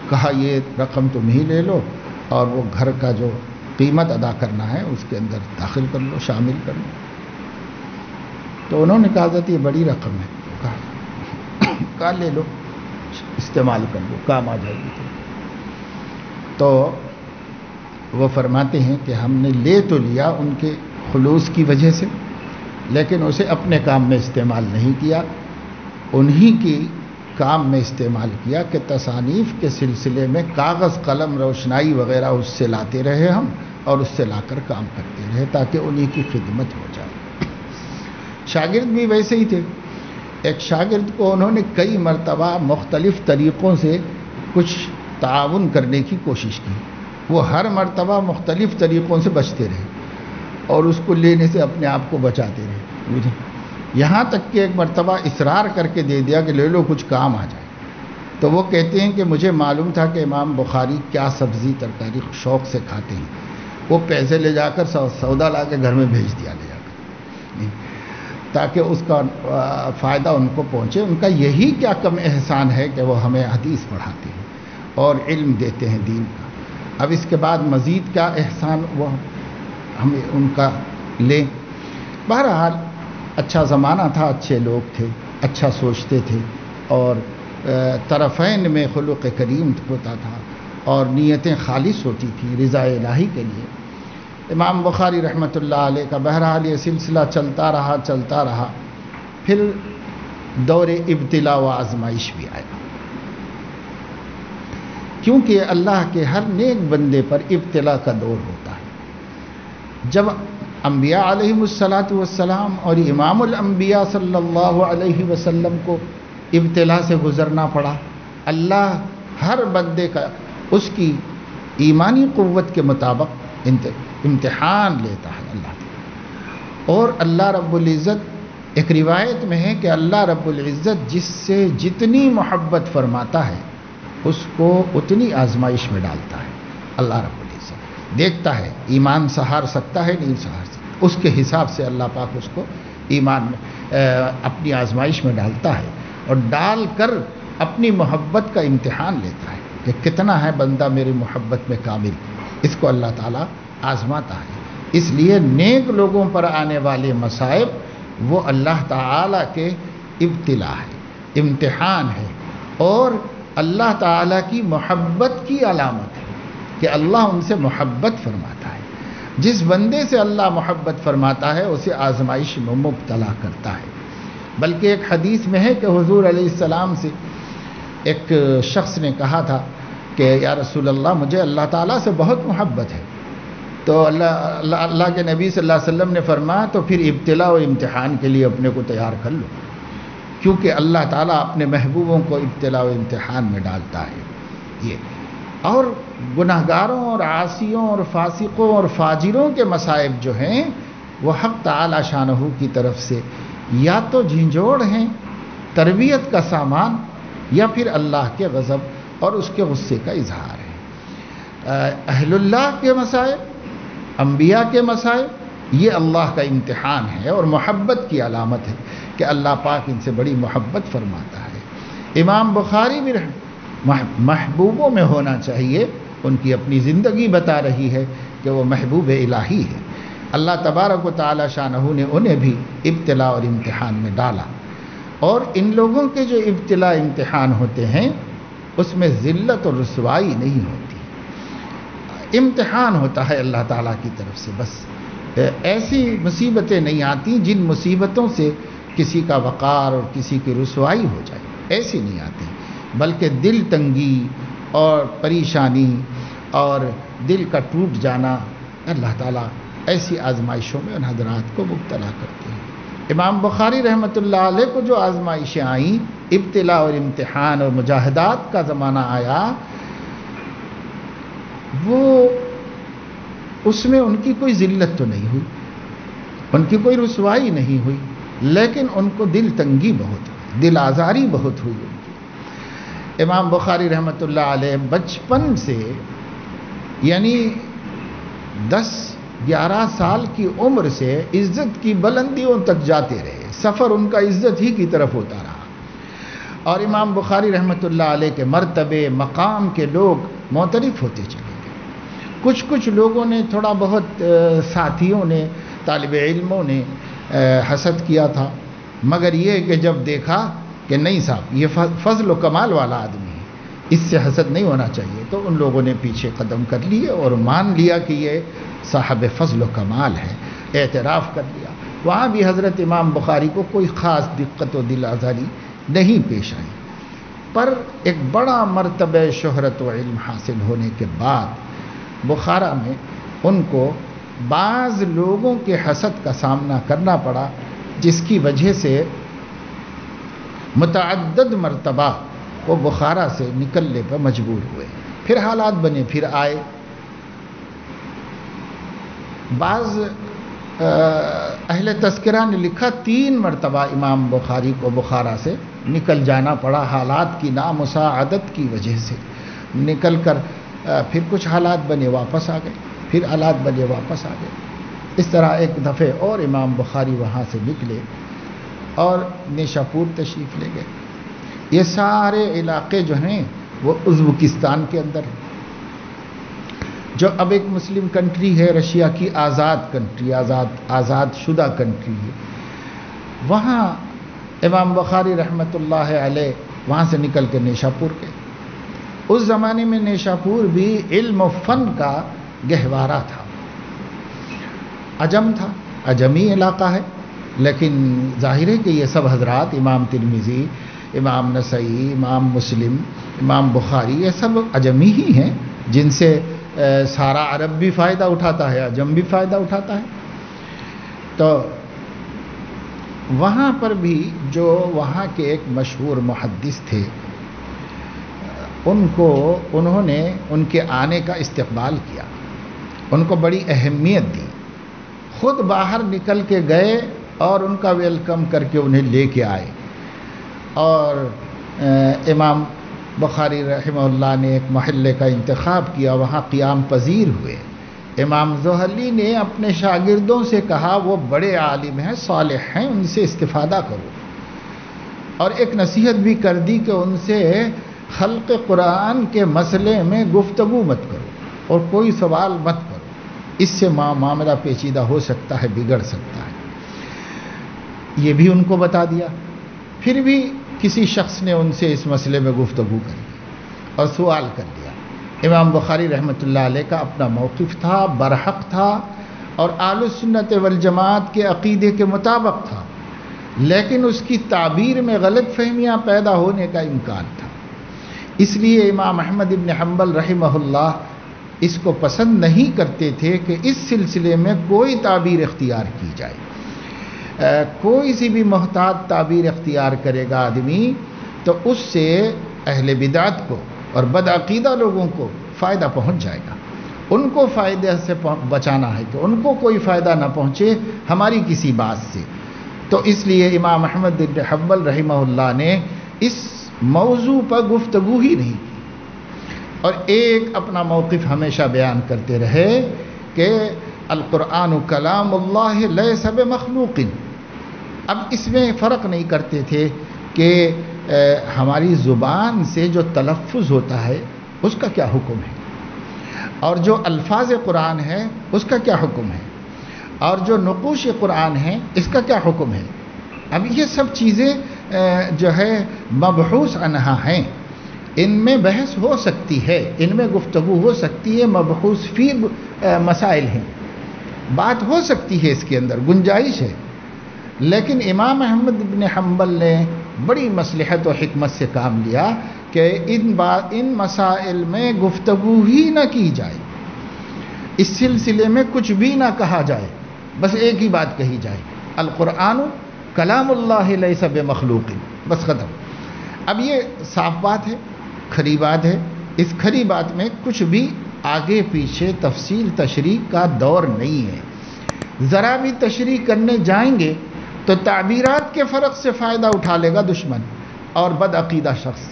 کہا یہ رقم تم ہی لے لو اور وہ گھر کا جو قیمت ادا کرنا ہے اس کے اندر داخل کر لو، شامل کر لو. تو انہوں نے کہا حضرت یہ بڑی رقم ہے. کہا لے لو، استعمال کر لو، کام آ جائے گی. تو وہ فرماتے ہیں کہ ہم نے لے تو لیا ان کے خلوص کی وجہ سے لیکن اسے اپنے کام میں استعمال نہیں کیا، انہی کی کام میں استعمال کیا کہ تصانیف کے سلسلے میں کاغذ قلم روشنائی وغیرہ اس سے لاتے رہے ہم اور اس سے لا کر کام کرتے رہے تاکہ انہی کی خدمت ہو جائے. شاگرد بھی ویسے ہی تھے. ایک شاگرد کو انہوں نے کئی مرتبہ مختلف طریقوں سے کچھ تعاون کرنے کی کوشش کی، وہ ہر مرتبہ مختلف طریقوں سے بچتے رہے اور اس کو لینے سے اپنے آپ کو بچاتے رہے. یہاں تک کہ ایک مرتبہ اصرار کر کے دے دیا کہ لے لو کچھ کام آ جائے. تو وہ کہتے ہیں کہ مجھے معلوم تھا کہ امام بخاری کیا سبزی ترکاری شوق سے کھاتے ہیں، وہ پیسے لے جا کر سودا لا کے گھر میں بھیج دیا لے جا کر تاکہ اس کا فائدہ ان کو پہنچے. ان کا یہی کیا کم احسان ہے کہ وہ ہمیں حدیث پڑھاتے ہیں اور علم دیتے ہیں دین کا. اب اس کے بعد مزید کیا احسان وہ ہمیں ان کا لیں. بہرحال اچھا زمانہ تھا، اچھے لوگ تھے، اچھا سوچتے تھے اور طرفین میں خلق کریم ہوتا تھا اور نیتیں خالص ہوتی تھی رضا الہی کے لیے. امام بخاری رحمۃ اللہ علیہ کا بہرحال یہ سلسلہ چلتا رہا. پھر دور ابتلا و آزمائش بھی آیا کیونکہ اللہ کے ہر نیک بندے پر ابتلا کا دور ہوتا ہے. جب انبیاء علیہم الصلاۃ والسلام اور امام الانبیاء صلی اللہ علیہ وسلم کو ابتلا سے گزرنا پڑا، اللہ ہر بندے کا اس کی ایمانی قوت کے مطابق امتحان لیتا ہے اللہ. اور اللہ رب العزت، ایک روایت میں ہے کہ اللہ رب العزت جس سے جتنی محبت فرماتا ہے اس کو اتنی آزمائش میں ڈالتا ہے. اللہ رب العزت دیکھتا ہے ایمان سہار سکتا ہے نہیں سہار سکتا، اس کے حساب سے اللہ پاک اس کو ایمان میں اپنی آزمائش میں ڈالتا ہے اور ڈال کر اپنی محبت کا امتحان لیتا ہے کہ کتنا ہے بندہ میری محبت میں کامل. اس کو اللہ تعالیٰ آزماتا ہے. اس لیے نیک لوگوں پر آنے والے مصائب وہ اللہ تعالیٰ کے ابتلا ہے، امتحان ہے اور اللہ تعالیٰ کی محبت کی علامت ہے کہ اللہ ان سے محبت فرماتا ہے. جس بندے سے اللہ محبت فرماتا ہے اسے آزمائش میں مبتلا کرتا ہے. بلکہ ایک حدیث میں ہے کہ حضور علیہ السلام سے ایک شخص نے کہا تھا کہ یا رسول اللہ مجھے اللہ تعالیٰ سے بہت محبت ہے. تو اللہ کے نبی صلی اللہ علیہ وسلم نے فرمایا تو پھر ابتلا و امتحان کے لیے اپنے کو تیار کر لو، کیونکہ اللہ تعالیٰ اپنے محبوبوں کو ابتلا و امتحان میں ڈالتا ہے. یہ اور گناہگاروں اور عاصیوں اور فاسقوں اور فاجروں کے مصائب جو ہیں وہ حق تعالی شانہ کی طرف سے یا تو جھنجھوڑ ہیں، تربیت کا سامان، یا پھر اللہ کے غضب اور اس کے غصے کا اظہار ہے. اہل اللہ کے مصائب، انبیاء کے مصائب، یہ اللہ کا امتحان ہے اور محبت کی علامت ہے کہ اللہ پاک ان سے بڑی محبت فرماتا ہے. امام بخاری بھی محبوبوں میں ہونا چاہیے، ان کی اپنی زندگی بتا رہی ہے کہ وہ محبوب الہی ہے. اللہ تبارک و تعالی شانہ نے انہیں بھی ابتلا اور امتحان میں ڈالا، اور ان لوگوں کے جو ابتلا امتحان ہوتے ہیں اس میں ذلت اور رسوائی نہیں ہوتی، امتحان ہوتا ہے اللہ تعالیٰ کی طرف سے. بس ایسی مصیبتیں نہیں آتی جن مصیبتوں سے کسی کا وقار اور کسی کی رسوائی ہو جائے، ایسی نہیں آتی، بلکہ دل تنگی اور پریشانی اور دل کا ٹوٹ جانا اللہ تعالیٰ ایسی آزمائشوں میں ان حضرات کو مبتلا کرتے ہیں. امام بخاری رحمۃ اللہ علیہ کو جو آزمائشیں آئیں، ابتلا اور امتحان اور مجاہدات کا زمانہ آیا، وہ اس میں ان کی کوئی ذلت تو نہیں ہوئی، ان کی کوئی رسوائی نہیں ہوئی، لیکن ان کو دل تنگی بہت ہوئی، دل آزاری بہت ہوئی ان کی. امام بخاری رحمۃ اللہ علیہ بچپن سے یعنی 10-11 سال کی عمر سے عزت کی بلندیوں تک جاتے رہے، سفر ان کا عزت ہی کی طرف ہوتا رہا. اور امام بخاری رحمۃ اللہ علیہ کے مرتبے مقام کے لوگ معترف ہوتے چلے گئے. کچھ لوگوں نے تھوڑا بہت ساتھیوں نے، طالب علموں نے حسد کیا تھا، مگر یہ کہ جب دیکھا کہ نہیں صاحب یہ فضل و کمال والا آدمی ہے، اس سے حسد نہیں ہونا چاہیے، تو ان لوگوں نے پیچھے قدم کر لیے اور مان لیا کہ یہ صاحب فضل و کمال ہے، اعتراف کر لیا. وہاں بھی حضرت امام بخاری کو کوئی خاص دقت و دل آزاری نہیں پیش آئی، پر ایک بڑا مرتبہ شہرت و علم حاصل ہونے کے بعد بخارا میں ان کو بعض لوگوں کے حسد کا سامنا کرنا پڑا، جس کی وجہ سے متعدد مرتبہ وہ بخارا سے نکلنے پر مجبور ہوئے. پھر حالات بنے، پھر آئے. بعض اہل تذکرہ نے لکھا 3 مرتبہ امام بخاری کو بخارا سے نکل جانا پڑا، حالات کی نامساعدت کی وجہ سے نکل کر پھر کچھ حالات بنے واپس آ گئے، پھر حالات بنے واپس آ گئے. اس طرح ایک دفعہ اور امام بخاری وہاں سے نکلے اور نیشاپور تشریف لے گئے. یہ سارے علاقے جو ہیں وہ ازبکستان کے اندر ہیں، جو اب ایک مسلم کنٹری ہے، رشیا کی آزاد کنٹری، آزاد شدہ کنٹری ہے. وہاں امام بخاری رحمۃ اللہ علیہ وہاں سے نکل کے نیشاپور گئے. اس زمانے میں نیشاپور بھی علم و فن کا گہوارہ تھا، عجم تھا، عجمی علاقہ ہے، لیکن ظاہر ہے کہ یہ سب حضرات امام ترمذی، امام نسائی، امام مسلم، امام بخاری، یہ سب عجمی ہی ہیں جن سے سارا عرب بھی فائدہ اٹھاتا ہے، عجم بھی فائدہ اٹھاتا ہے. تو وہاں پر بھی جو وہاں کے ایک مشہور محدث تھے، انہوں نے ان کے آنے کا استقبال کیا، ان کو بڑی اہمیت دی، خود باہر نکل کے گئے اور ان کا ویلکم کر کے انہیں لے کے آئے. اور امام بخاری رحمہ اللہ نے ایک محلے کا انتخاب کیا، وہاں قیام پذیر ہوئے. امام زہلی نے اپنے شاگردوں سے کہا وہ بڑے عالم ہیں، صالح ہیں، ان سے استفادہ کرو، اور ایک نصیحت بھی کر دی کہ ان سے خلق قرآن کے مسئلے میں گفتگو مت کرو اور کوئی سوال مت کرو، اس سے معاملہ پیچیدہ ہو سکتا ہے، بگڑ سکتا ہے. یہ بھی ان کو بتا دیا. پھر بھی کسی شخص نے ان سے اس مسئلے میں گفتگو کر لی اور سوال کر لیا. امام بخاری رحمۃ اللہ علیہ کا اپنا موقف تھا، برحق تھا اور اہل سنت والجماعت کے عقیدے کے مطابق تھا، لیکن اس کی تعبیر میں غلط فہمیاں پیدا ہونے کا امکان تھا. اس لیے امام احمد ابن حنبل رحمہ اللہ اس کو پسند نہیں کرتے تھے کہ اس سلسلے میں کوئی تعبیر اختیار کی جائے۔ کوئی سی بھی محتاط تعبیر اختیار کرے گا آدمی تو اس سے اہل بدعت کو اور بدعقیدہ لوگوں کو فائدہ پہنچ جائے گا۔ ان کو فائدے سے بچانا ہے کہ ان کو کوئی فائدہ نہ پہنچے ہماری کسی بات سے۔ تو اس لیے امام احمد بن حنبل رحمہ اللہ نے اس موضوع پر گفتگو ہی نہیں کی، اور ایک اپنا موقف ہمیشہ بیان کرتے رہے کہ القرآن کلام اللہ لیس بمخلوق۔ اب اس میں فرق نہیں کرتے تھے کہ ہماری زبان سے جو تلفظ ہوتا ہے اس کا کیا حکم ہے، اور جو الفاظ قرآن ہے اس کا کیا حکم ہے، اور جو نقوش قرآن ہے اس کا کیا حکم ہے۔ اب یہ سب چیزیں جو ہے مبحوث عنہا ہیں، ان میں بحث ہو سکتی ہے، ان میں گفتگو ہو سکتی ہے، مبحوث فی مسائل ہیں، بات ہو سکتی ہے، اس کے اندر گنجائش ہے۔ لیکن امام احمد بن حنبل نے بڑی مصلحت و حکمت سے کام لیا کہ ان مسائل میں گفتگو ہی نہ کی جائے، اس سلسلے میں کچھ بھی نہ کہا جائے، بس ایک ہی بات کہی جائے، القرآن کلام اللہ لیس بمخلوق، بس ختم۔ اب یہ صاف بات ہے، کھری بات ہے، اس کھری بات میں کچھ بھی آگے پیچھے تفصیل تشریح کا دور نہیں ہے۔ ذرا بھی تشریح کرنے جائیں گے تو تعبیرات کے فرق سے فائدہ اٹھا لے گا دشمن اور بدعقیدہ شخص۔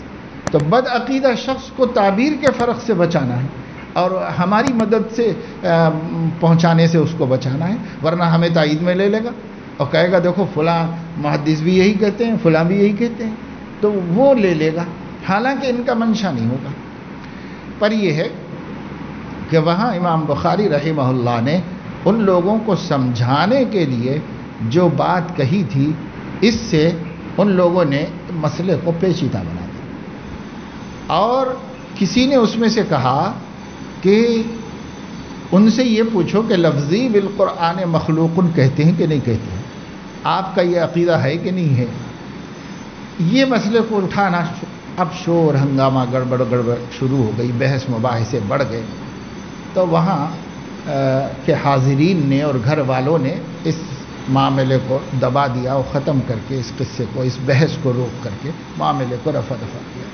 تو بدعقیدہ شخص کو تعبیر کے فرق سے بچانا ہے اور ہماری مدد سے پہنچانے سے اس کو بچانا ہے، ورنہ ہمیں تائید میں لے لے گا اور کہے گا دیکھو فلاں محدث بھی یہی کہتے ہیں، فلاں بھی یہی کہتے ہیں، تو وہ لے لے گا، حالانکہ ان کا منشا نہیں ہوگا۔ پر یہ ہے کہ وہاں امام بخاری رحمہ اللہ نے ان لوگوں کو سمجھانے کے لیے جو بات کہی تھی، اس سے ان لوگوں نے مسئلے کو پیچیدہ بنا دیا، اور کسی نے اس میں سے کہا کہ ان سے یہ پوچھو کہ لفظی بالقرآن مخلوق کہتے ہیں کہ نہیں کہتے ہیں، آپ کا یہ عقیدہ ہے کہ نہیں ہے۔ یہ مسئلے کو اٹھانا، اب شور ہنگامہ گڑبڑ شروع ہو گئی، بحث مباحثے بڑھ گئے، تو وہاں کے حاضرین نے اور گھر والوں نے اس معاملے کو دبا دیا اور ختم کر کے اس قصے کو، اس بحث کو روک کر کے معاملے کو رفع دفع کیا۔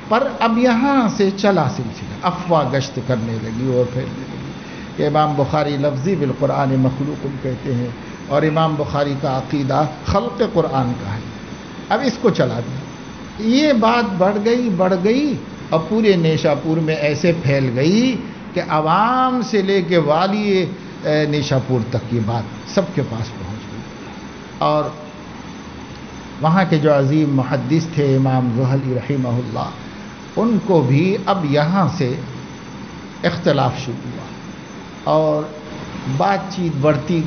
پر اب یہاں سے چلا سلسلہ، افواہ گشت کرنے لگی اور پھیلنے لگی کہ امام بخاری لفظی بالقرآن مخلوق کہتے ہیں اور امام بخاری کا عقیدہ خلق قرآن کا ہے۔ اب اس کو چلا دیا، یہ بات بڑھ گئی اور پورے نیشاپور میں ایسے پھیل گئی کہ عوام سے لے کے والی نیشاپور تک یہ بات سب کے پاس پہنچ گئی، اور وہاں کے جو عظیم محدث تھے امام زہلی رحمہ اللہ، ان کو بھی اب یہاں سے اختلاف شروع ہوا اور بات چیت بڑھتی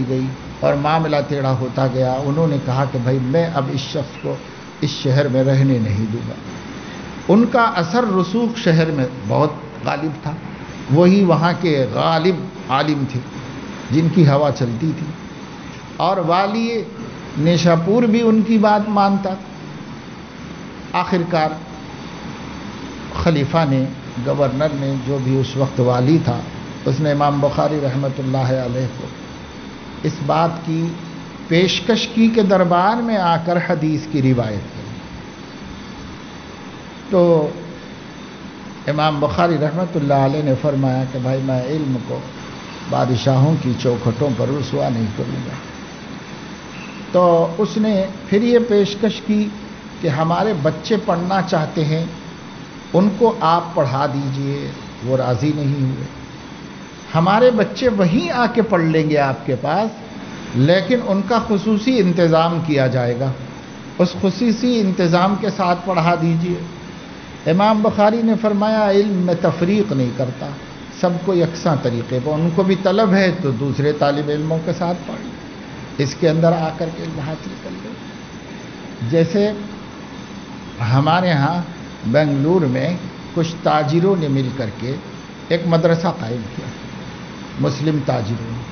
گئی اور معاملہ ٹیڑھا ہوتا گیا۔ انہوں نے کہا کہ بھائی میں اب اس شخص کو اس شہر میں رہنے نہیں دوں گا۔ ان کا اثر رسوخ شہر میں بہت غالب تھا، وہی وہاں کے غالب عالم تھے جن کی ہوا چلتی تھی، اور والی نیشاپور بھی ان کی بات مانتا۔ آخر کار خلیفہ نے، گورنر نے، جو بھی اس وقت والی تھا، اس نے امام بخاری رحمۃ اللہ علیہ کو اس بات کی پیشکش کی کہ دربار میں آ کر حدیث کی روایت کریں۔ تو امام بخاری رحمۃ اللہ علیہ نے فرمایا کہ بھائی میں علم کو بادشاہوں کی چوکھٹوں پر رسوا نہیں کروں گا۔ تو اس نے پھر یہ پیشکش کی کہ ہمارے بچے پڑھنا چاہتے ہیں، ان کو آپ پڑھا دیجئے۔ وہ راضی نہیں ہوئے۔ ہمارے بچے وہیں آ کے پڑھ لیں گے آپ کے پاس، لیکن ان کا خصوصی انتظام کیا جائے گا، اس خصوصی انتظام کے ساتھ پڑھا دیجئے۔ امام بخاری نے فرمایا علم میں تفریق نہیں کرتا، سب کو یکساں طریقے پر، ان کو بھی طلب ہے تو دوسرے طالب علموں کے ساتھ پڑھ لیں، اس کے اندر آ کر کے علم حاصل کر لیں۔ جیسے ہمارے ہاں بنگلور میں کچھ تاجروں نے مل کر کے ایک مدرسہ قائم کیا، مسلم تاجروں نے،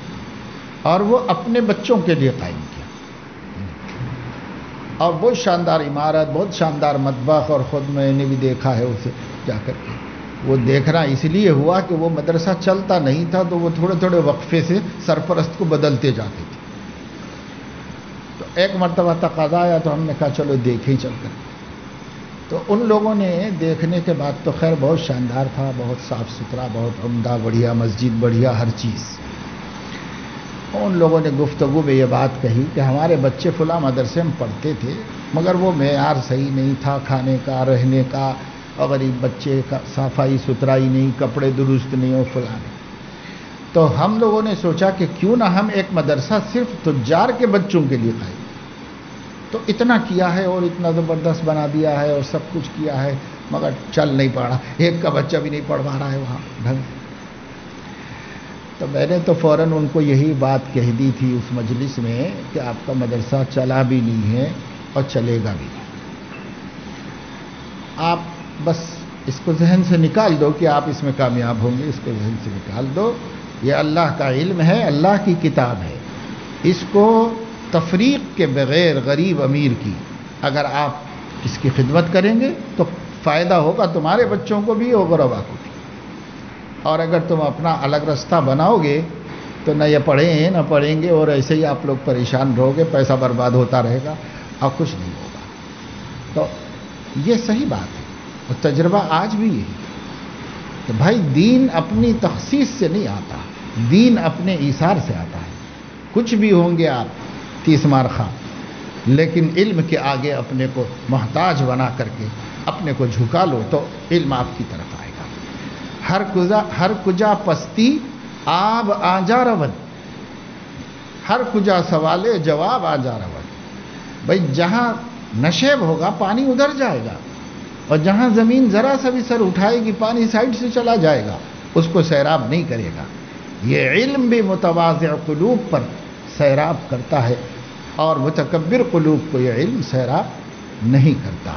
اور وہ اپنے بچوں کے لیے قائم کیا۔ اور بہت شاندار عمارت، بہت شاندار مطبخ، اور خود میں نے بھی دیکھا ہے اسے جا کر کے۔ وہ دیکھنا اس لیے ہوا کہ وہ مدرسہ چلتا نہیں تھا تو وہ تھوڑے تھوڑے وقفے سے سرپرست کو بدلتے جاتے تھے۔ تو ایک مرتبہ تقاضا آیا تو ہم نے کہا چلو دیکھیں چل کر۔ تو ان لوگوں نے دیکھنے کے بعد تو خیر بہت شاندار تھا، بہت صاف ستھرا، بہت عمدہ، بڑھیا مسجد، بڑھیا ہر چیز۔ ان لوگوں نے گفتگو میں یہ بات کہی کہ ہمارے بچے فلاں مدرسے میں پڑھتے تھے مگر وہ معیار صحیح نہیں تھا، کھانے کا، رہنے کا، اور غریب بچے کا صفائی ستھرائی نہیں، کپڑے درست نہیں ہو فلاں۔ تو ہم لوگوں نے سوچا کہ کیوں نہ ہم ایک مدرسہ صرف تجار کے بچوں کے لیے قائم۔ تو اتنا کیا ہے اور اتنا زبردست بنا دیا ہے اور سب کچھ کیا ہے مگر چل نہیں پا رہا، ایک کا بچہ بھی نہیں پڑھ پا رہا ہے وہاں ڈھنگ سے۔ تو میں نے تو فوراً ان کو یہی بات کہہ دی تھی اس مجلس میں کہ آپ کا مدرسہ چلا بھی نہیں ہے اور چلے گا بھی نہیں، آپ بس اس کو ذہن سے نکال دو کہ آپ اس میں کامیاب ہوں گے، اس کو ذہن سے نکال دو۔ یہ اللہ کا علم ہے، اللہ کی کتاب ہے، اس کو تفریق کے بغیر غریب امیر کی اگر آپ اس کی خدمت کریں گے تو فائدہ ہوگا تمہارے بچوں کو بھی اور غربا کو بھی۔ اور اگر تم اپنا الگ رستہ بناؤ گے تو نہ یہ پڑھیں نہ پڑھیں گے اور ایسے ہی آپ لوگ پریشان رہو گے، پیسہ برباد ہوتا رہے گا اور کچھ نہیں ہوگا۔ تو یہ صحیح بات ہے اور تجربہ آج بھی ہے کہ بھائی دین اپنی تخصیص سے نہیں آتا، دین اپنے ایثار سے آتا ہے۔ کچھ بھی ہوں گے آپ 30 مار خواہ، لیکن علم کے آگے اپنے کو محتاج بنا کر کے اپنے کو جھکا لو تو علم آپ کی طرف آئے گا۔ ہر کجا پستی آب آجا رود، ہر کجا سوالے جواب آجا رود۔ بھائی جہاں نشیب ہوگا پانی ادھر جائے گا، اور جہاں زمین ذرا سا بھی سر اٹھائے گی پانی سائڈ سے چلا جائے گا، اس کو سیراب نہیں کرے گا۔ یہ علم بھی متواضع قلوب پر سیراب کرتا ہے اور متکبر قلوب کو یہ علم سیراب نہیں کرتا۔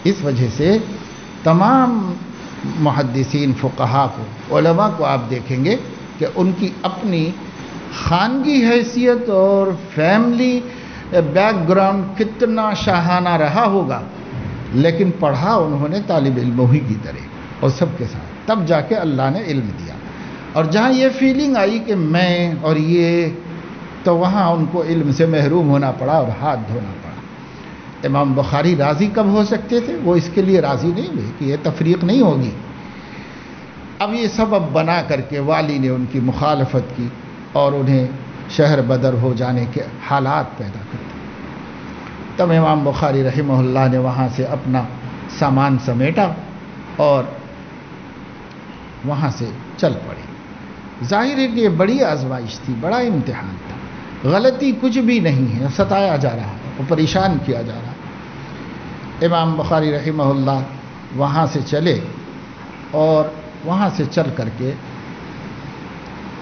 اس وجہ سے تمام محدثین، فقہا کو، علماء کو آپ دیکھیں گے کہ ان کی اپنی خانگی حیثیت اور فیملی بیک گراؤنڈ کتنا شاہانہ رہا ہوگا، لیکن پڑھا انہوں نے طالب علموں ہی کی طرح اور سب کے ساتھ، تب جا کے اللہ نے علم دیا۔ اور جہاں یہ فیلنگ آئی کہ میں اور یہ، تو وہاں ان کو علم سے محروم ہونا پڑا اور ہاتھ دھونا پڑا۔ امام بخاری راضی کب ہو سکتے تھے؟ وہ اس کے لیے راضی نہیں ہوئے کہ یہ تفریق نہیں ہوگی۔ اب یہ سبب بنا کر کے والی نے ان کی مخالفت کی اور انہیں شہر بدر ہو جانے کے حالات پیدا کر دیے۔ تب امام بخاری رحمہ اللہ نے وہاں سے اپنا سامان سمیٹا اور وہاں سے چل پڑے۔ ظاہر ہے کہ یہ بڑی آزمائش تھی، بڑا امتحان تھا، غلطی کچھ بھی نہیں ہے، ستایا جا رہا ہے اور پریشان کیا جا رہا ہے۔ امام بخاری رحمہ اللہ وہاں سے چلے اور وہاں سے چل کر کے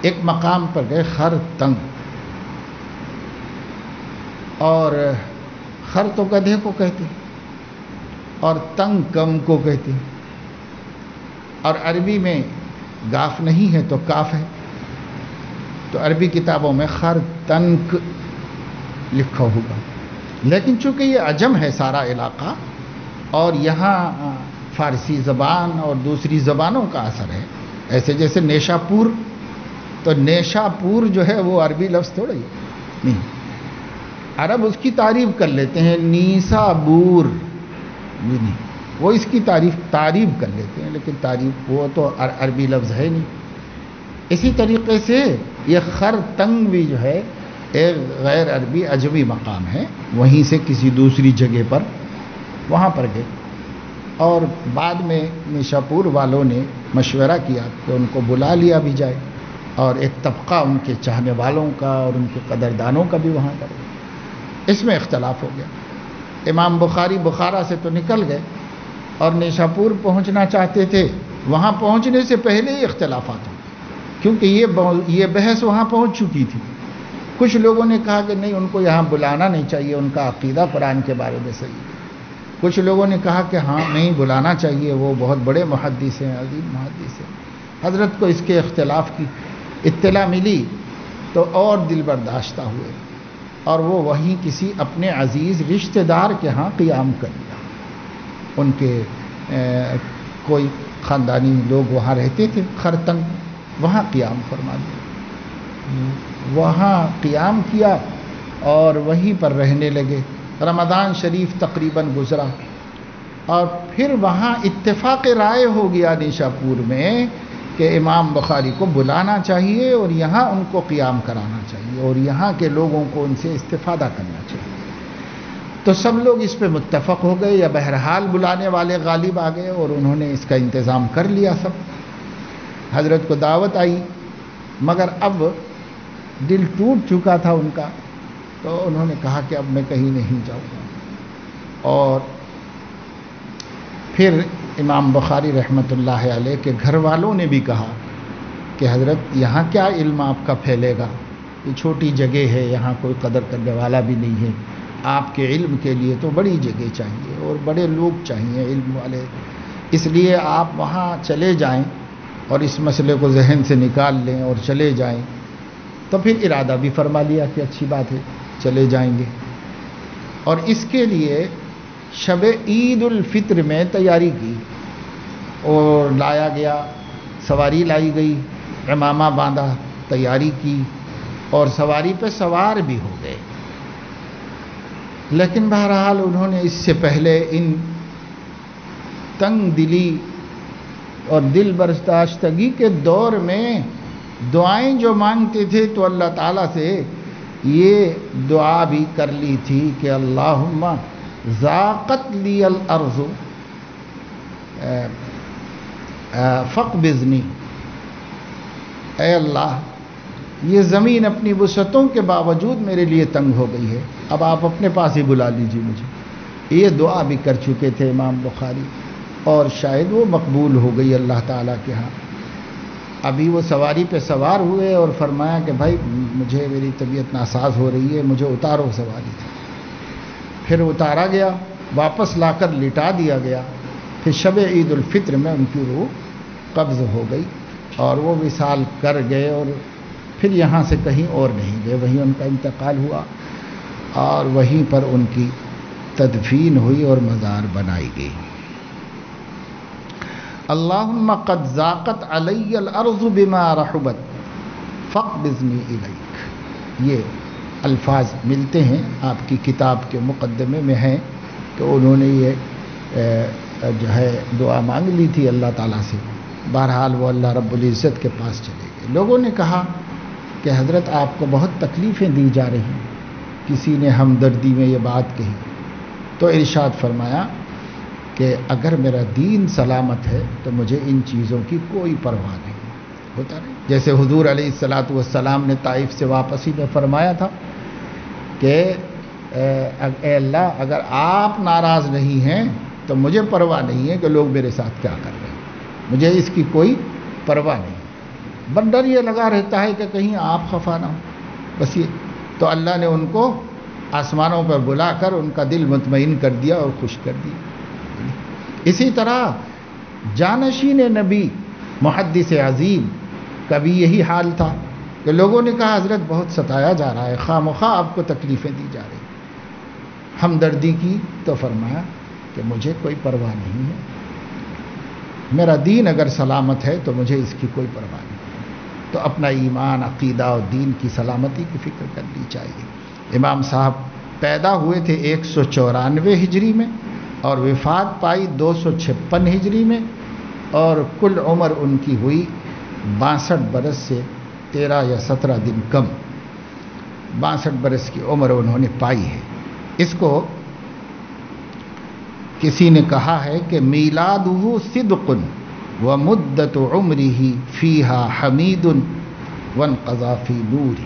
ایک مقام پر گئے، خر تنگ، اور خر تو گدھے کو کہتے اور تنگ کم کو کہتے، اور عربی میں گاف نہیں ہے تو کاف ہے، تو عربی کتابوں میں خر تنک لکھا ہوگا، لیکن چونکہ یہ عجم ہے سارا علاقہ اور یہاں فارسی زبان اور دوسری زبانوں کا اثر ہے، ایسے جیسے نیشا پور، تو نیشا پور جو ہے وہ عربی لفظ تھوڑا ہی نہیں، عرب اس کی تعریف کر لیتے ہیں نیسا بور، نہیں وہ اس کی تعریف کر لیتے ہیں، لیکن تعریف وہ تو عربی لفظ ہے نہیں۔ اسی طریقے سے یہ خر تنگ بھی جو ہے ایک غیر عربی عجمی مقام ہے، وہیں سے کسی دوسری جگہ پر وہاں پر گئے، اور بعد میں نیشاپور والوں نے مشورہ کیا کہ ان کو بلا لیا بھی جائے، اور ایک طبقہ ان کے چاہنے والوں کا اور ان کے قدردانوں کا بھی وہاں پر، اس میں اختلاف ہو گیا۔ امام بخاری بخارا سے تو نکل گئے اور نیشاپور پہنچنا چاہتے تھے، وہاں پہنچنے سے پہلے ہی اختلافات ہو گئے، کیونکہ یہ بحث وہاں پہنچ چکی تھی۔ کچھ لوگوں نے کہا کہ نہیں، ان کو یہاں بلانا نہیں چاہیے، ان کا عقیدہ قرآن کے بارے میں صحیح ہے۔ کچھ لوگوں نے کہا کہ ہاں نہیں بلانا چاہیے، وہ بہت بڑے محدث ہیں، عظیم محدث ہیں۔ حضرت کو اس کے اختلاف کی اطلاع ملی تو اور دل برداشتہ ہوئے اور وہ وہیں کسی اپنے عزیز رشتہ دار کے ہاں قیام کر لیا. ان کے کوئی خاندانی لوگ وہاں رہتے تھے خرتنگ، وہاں قیام فرما دیا، وہاں قیام کیا اور وہیں پر رہنے لگے. رمضان شریف تقریباً گزرا اور پھر وہاں اتفاق رائے ہو گیا نیشا پور میں کہ امام بخاری کو بلانا چاہیے اور یہاں ان کو قیام کرانا چاہیے اور یہاں کے لوگوں کو ان سے استفادہ کرنا چاہیے. تو سب لوگ اس پہ متفق ہو گئے، یا بہرحال بلانے والے غالب آ گئے اور انہوں نے اس کا انتظام کر لیا. سب حضرت کو دعوت آئی، مگر اب دل ٹوٹ چکا تھا ان کا، تو انہوں نے کہا کہ اب میں کہیں نہیں جاؤں گا. اور پھر امام بخاری رحمۃ اللہ علیہ کے گھر والوں نے بھی کہا کہ حضرت یہاں کیا علم آپ کا پھیلے گا، یہ چھوٹی جگہ ہے، یہاں کوئی قدر کرنے والا بھی نہیں ہے، آپ کے علم کے لیے تو بڑی جگہ چاہیے اور بڑے لوگ چاہیے علم والے، اس لیے آپ وہاں چلے جائیں اور اس مسئلے کو ذہن سے نکال لیں اور چلے جائیں. تو پھر ارادہ بھی فرما لیا کہ اچھی بات ہے چلے جائیں گے. اور اس کے لیے شب عید الفطر میں تیاری کی اور لایا گیا، سواری لائی گئی، عمامہ باندھا، تیاری کی اور سواری پہ سوار بھی ہو گئے. لیکن بہرحال انہوں نے اس سے پہلے ان تنگ دلی اور دل برداشتگی کے دور میں دعائیں جو مانگتے تھے تو اللہ تعالیٰ سے یہ دعا بھی کر لی تھی کہ اللہم ذاقت لی الارض فاقبضنی، اے اللہ یہ زمین اپنی وسعتوں کے باوجود میرے لیے تنگ ہو گئی ہے، اب آپ اپنے پاس ہی بلا لیجیے مجھے. یہ دعا بھی کر چکے تھے امام بخاری اور شاید وہ مقبول ہو گئی اللہ تعالیٰ کے ہاں. ابھی وہ سواری پہ سوار ہوئے اور فرمایا کہ بھائی مجھے میری طبیعت ناساز ہو رہی ہے، مجھے اتارو سواری سے. پھر اتارا گیا، واپس لا کر لٹا دیا گیا. پھر شب عید الفطر میں ان کی روح قبض ہو گئی اور وہ وصال کر گئے اور پھر یہاں سے کہیں اور نہیں گئے، وہیں ان کا انتقال ہوا اور وہیں پر ان کی تدفین ہوئی اور مزار بنائی گئی. اللہم قد ذاقت علی الارض بما رحبت فاقبضنی الیک. یہ الفاظ ملتے ہیں آپ کی کتاب کے مقدمے میں ہیں کہ انہوں نے یہ جو ہے دعا مانگ لی تھی اللہ تعالیٰ سے. بہرحال وہ اللہ رب العزت کے پاس چلے گئے. لوگوں نے کہا کہ حضرت آپ کو بہت تکلیفیں دی جا رہی ہیں، کسی نے ہمدردی میں یہ بات کہی تو ارشاد فرمایا کہ اگر میرا دین سلامت ہے تو مجھے ان چیزوں کی کوئی پرواہ نہیں. ہوتا نہیں جیسے حضور علیہ الصلاۃ والسلام نے طائف سے واپسی میں فرمایا تھا کہ اے اللہ اگر آپ ناراض نہیں ہیں تو مجھے پرواہ نہیں ہے کہ لوگ میرے ساتھ کیا کر رہے ہیں، مجھے اس کی کوئی پرواہ نہیں. بندر یہ لگا رہتا ہے کہ کہیں آپ خفا نہ ہو، بس یہ. تو اللہ نے ان کو آسمانوں پر بلا کر ان کا دل مطمئن کر دیا اور خوش کر دیا. اسی طرح جانشین نبی محدث عظیم کا بھی یہی حال تھا کہ لوگوں نے کہا حضرت بہت ستایا جا رہا ہے، خواہ مخواہ آپ کو تکلیفیں دی جا رہی. ہمدردی کی تو فرمایا کہ مجھے کوئی پرواہ نہیں ہے، میرا دین اگر سلامت ہے تو مجھے اس کی کوئی پرواہ نہیں. تو اپنا ایمان، عقیدہ اور دین کی سلامتی کی فکر کرنی چاہیے. امام صاحب پیدا ہوئے تھے 194 ہجری میں اور وفات پائی 256 ہجری میں، اور کل عمر ان کی ہوئی 62 برس سے 13 یا 17 دن کم. 62 برس کی عمر انہوں نے پائی ہے. اس کو کسی نے کہا ہے کہ میلادہ صدق ومدت عمرہ فیہا حمید وانقضا فی نور.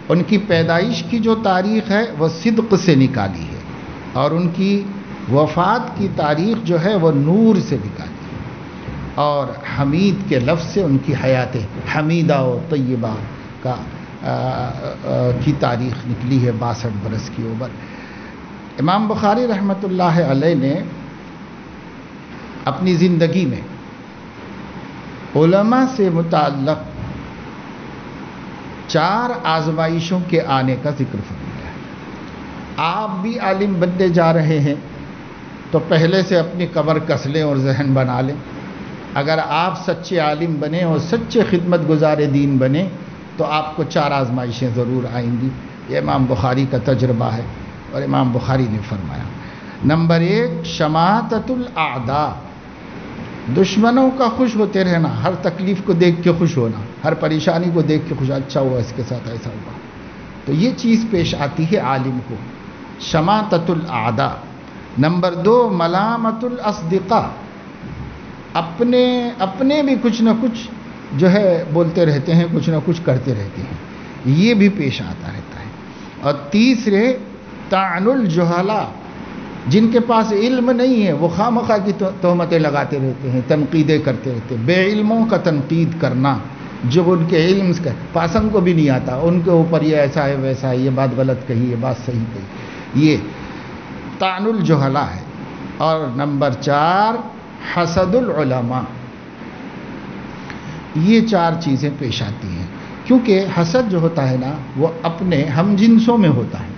ان کی پیدائش کی جو تاریخ ہے وہ صدق سے نکالی ہے اور ان کی وفات کی تاریخ جو ہے وہ نور سے نکالی ہے، اور حمید کے لفظ سے ان کی حیات حمیدہ و طیبہ کی تاریخ نکلی ہے. 62 برس کی عمر. امام بخاری رحمۃ اللہ علیہ نے اپنی زندگی میں علماء سے متعلق 4 آزمائشوں کے آنے کا ذکر فرمایا ہے۔ آپ بھی عالم بننے جا رہے ہیں تو پہلے سے اپنی کمر کس لیں اور ذہن بنا لیں، اگر آپ سچے عالم بنیں اور سچے خدمت گزار دین بنیں تو آپ کو 4 آزمائشیں ضرور آئیں گی۔ یہ امام بخاری کا تجربہ ہے اور امام بخاری نے فرمایا۔ نمبر 1، شماتۃ الاعداء، دشمنوں کا خوش ہوتے رہنا، ہر تکلیف کو دیکھ کے خوش ہونا، ہر پریشانی کو دیکھ کے خوش، اچھا ہوا اس کے ساتھ ایسا ہوا، تو یہ چیز پیش آتی ہے عالم کو، شماتۃ الاعداء۔ نمبر 2، ملامت الاصدقاء، اپنے بھی کچھ نہ کچھ جو ہے بولتے رہتے ہیں، کچھ نہ کچھ کرتے رہتے ہیں، یہ بھی پیش آتا رہتا ہے۔ اور تیسرے، طعن الجہلاء، جن کے پاس علم نہیں ہے وہ خواہ مخواہ کی تہمتیں لگاتے رہتے ہیں، تنقیدیں کرتے رہتے ہیں، بے علموں کا تنقید کرنا، جو ان کے علم کا پاسنگ کو بھی نہیں آتا، ان کے اوپر یہ ایسا ہے ویسا ہے، یہ بات غلط کہی، یہ بات صحیح کہی، یہ طعن الجہلاء ہے۔ اور نمبر 4، حسد العلماء، یہ 4 چیزیں پیش آتی ہیں، کیونکہ حسد جو ہوتا ہے نا وہ اپنے ہم جنسوں میں ہوتا ہے،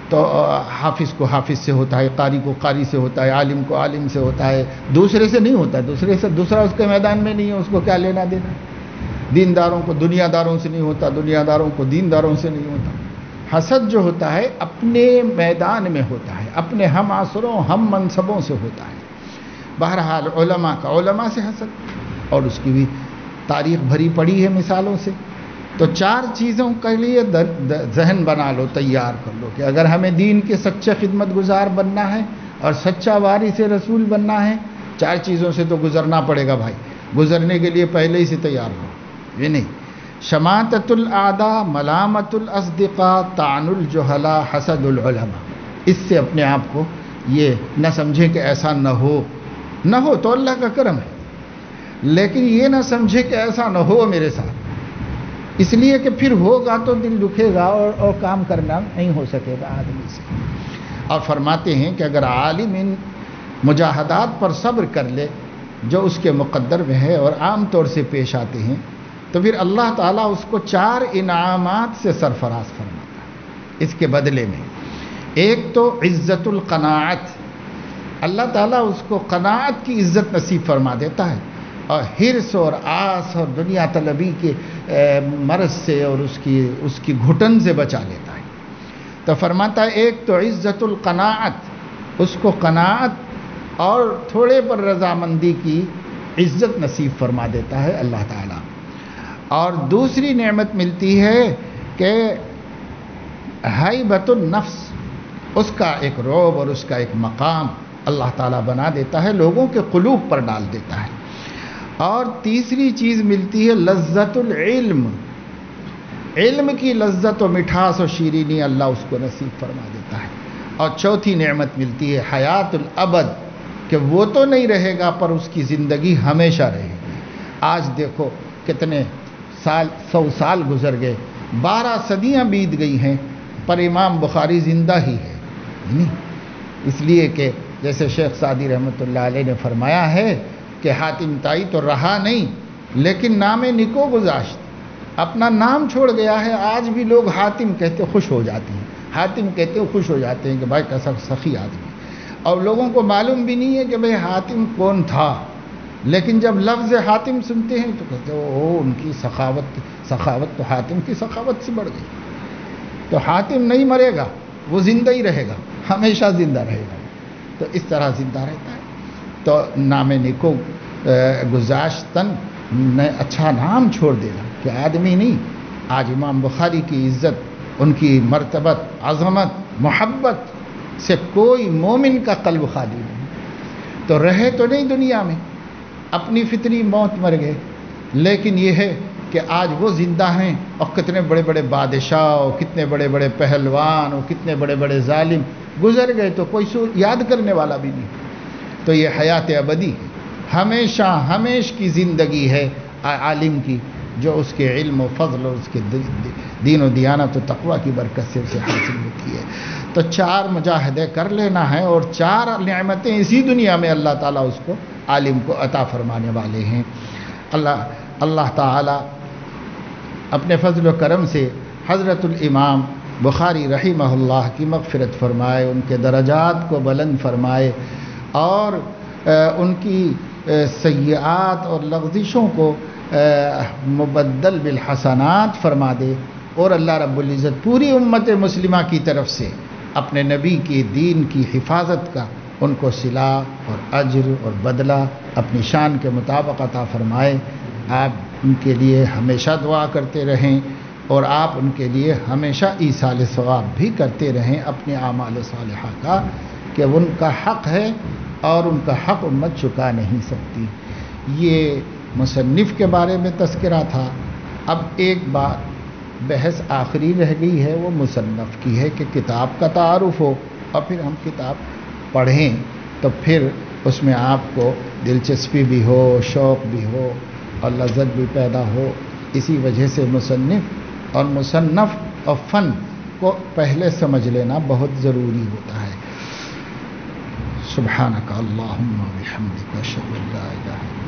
تو حافظ کو حافظ سے ہوتا ہے، قاری کو قاری سے ہوتا ہے، عالم کو عالم سے ہوتا ہے، دوسرے سے نہیں ہوتا، دوسرا اس کے میدان میں نہیں ہے، اس کو کیا لینا دینا۔ دینداروں کو دنیا داروں سے نہیں ہوتا، دنیا داروں کو دینداروں سے نہیں ہوتا۔ حسد جو ہوتا ہے اپنے میدان میں ہوتا ہے، اپنے ہم عصروں ہم منصبوں سے ہوتا ہے۔ بہرحال علماء کا علماء سے حسد، اور اس کی بھی تاریخ بھری پڑی ہے مثالوں سے۔ تو 4 چیزوں کے لیے ذہن بنا لو، تیار کر لو کہ اگر ہمیں دین کے سچے خدمت گزار بننا ہے اور سچا وارث رسول بننا ہے، 4 چیزوں سے تو گزرنا پڑے گا بھائی، گزرنے کے لیے پہلے ہی سے تیار ہو، یہ نہیں۔ شماتۃ الاعداء، ملامت الاصدقاء، طعن الجہلاء، حسد العلماء، اس سے اپنے آپ کو یہ نہ سمجھے کہ ایسا نہ ہو تو اللہ کا کرم ہے، لیکن یہ نہ سمجھے کہ ایسا نہ ہو میرے ساتھ، اس لیے کہ پھر ہوگا تو دل دکھے گا اور کام کرنا نہیں ہو سکے گا آدمی سے۔ اور فرماتے ہیں کہ اگر عالم ان مجاہدات پر صبر کر لے جو اس کے مقدر میں ہے اور عام طور سے پیش آتے ہیں، تو پھر اللہ تعالیٰ اس کو 4 انعامات سے سرفراز فرماتا ہے اس کے بدلے میں۔ ایک تو عزت القناعت، اللہ تعالیٰ اس کو قناعت کی عزت نصیب فرما دیتا ہے، اور حرص اور آس اور دنیا طلبی کے مرض سے اور اس کی گھٹن سے بچا لیتا ہے۔ تو فرماتا ہے ایک تو عزت القناعت، اس کو قناعت اور تھوڑے پر رضامندی کی عزت نصیب فرما دیتا ہے اللہ تعالیٰ۔ اور دوسری نعمت ملتی ہے کہ ہیبت النفس، اس کا ایک رعب اور اس کا ایک مقام اللہ تعالیٰ بنا دیتا ہے، لوگوں کے قلوب پر ڈال دیتا ہے۔ اور تیسری چیز ملتی ہے لذت العلم، علم کی لذت و مٹھاس و شیرینی اللہ اس کو نصیب فرما دیتا ہے۔ اور چوتھی نعمت ملتی ہے حیات الابد، کہ وہ تو نہیں رہے گا پر اس کی زندگی ہمیشہ رہے گی۔ آج دیکھو کتنے 100 سال گزر گئے، 12 صدیاں بیت گئی ہیں، پر امام بخاری زندہ ہی ہے، اس لیے کہ جیسے شیخ سعدی رحمۃ اللہ علیہ نے فرمایا ہے کہ حاتم طائی تو رہا نہیں لیکن نام نکو گذاشت، اپنا نام چھوڑ گیا ہے، آج بھی لوگ حاتم کہتے خوش ہو جاتے ہیں، حاتم کہتے خوش ہو جاتے ہیں کہ بھائی کیسا سخی آدمی، اور لوگوں کو معلوم بھی نہیں ہے کہ بھائی حاتم کون تھا، لیکن جب لفظ حاتم سنتے ہیں تو کہتے او ان کی سخاوت تو حاتم کی سخاوت سے بڑھ گئی۔ تو حاتم نہیں مرے گا، وہ زندہ ہی رہے گا، ہمیشہ زندہ رہے گا، تو اس طرح زندہ رہتا ہے۔ تو نام نکو گذاشتن نے اچھا نام چھوڑ دینا کہ آدمی نہیں۔ آج امام بخاری کی عزت، ان کی مرتبت، عظمت، محبت سے کوئی مومن کا قلب خالی نہیں، تو رہے تو نہیں دنیا میں، اپنی فطری موت مر گئے، لیکن یہ ہے کہ آج وہ زندہ ہیں، اور کتنے بڑے بڑے بادشاہ اور کتنے بڑے بڑے پہلوان اور کتنے بڑے بڑے ظالم گزر گئے تو کوئی یاد کرنے والا بھی نہیں۔ تو یہ حیات ابدی ہے، ہمیشہ ہمیش کی زندگی ہے عالم کی، جو اس کے علم و فضل اور اس کے دین و دیانت و تقوی کی برکت سے اسے حاصل ہوتی ہے۔ تو 4 مجاہدے کر لینا ہے، اور 4 نعمتیں اسی دنیا میں اللہ تعالیٰ اس کو عالم کو عطا فرمانے والے ہیں۔ اللہ تعالیٰ اپنے فضل و کرم سے حضرت الامام بخاری رحمہ اللہ کی مغفرت فرمائے، ان کے درجات کو بلند فرمائے اور ان کی سیئات اور لغزشوں کو مبدل بالحسنات فرما دے، اور اللہ رب العزت پوری امت مسلمہ کی طرف سے اپنے نبی کے دین کی حفاظت کا ان کو صلہ اور اجر اور بدلہ اپنی شان کے مطابق عطا فرمائے۔ آپ ان کے لیے ہمیشہ دعا کرتے رہیں اور آپ ان کے لیے ہمیشہ ایصال ثواب بھی کرتے رہیں اپنے اعمال صالحہ کا، کہ ان کا حق ہے اور ان کا حق امت چکا نہیں سکتی۔ یہ مصنف کے بارے میں تذکرہ تھا۔ اب ایک بات بحث آخری رہ گئی ہے، وہ مصنف کی ہے کہ کتاب کا تعارف ہو اور پھر ہم کتاب پڑھیں تو پھر اس میں آپ کو دلچسپی بھی ہو، شوق بھی ہو اور لذت بھی پیدا ہو۔ اسی وجہ سے مصنف اور مصنف اور فن کو پہلے سمجھ لینا بہت ضروری ہوتا ہے۔ سبحانک اللہم و بحمدک اشہد ان لا الہ الا انت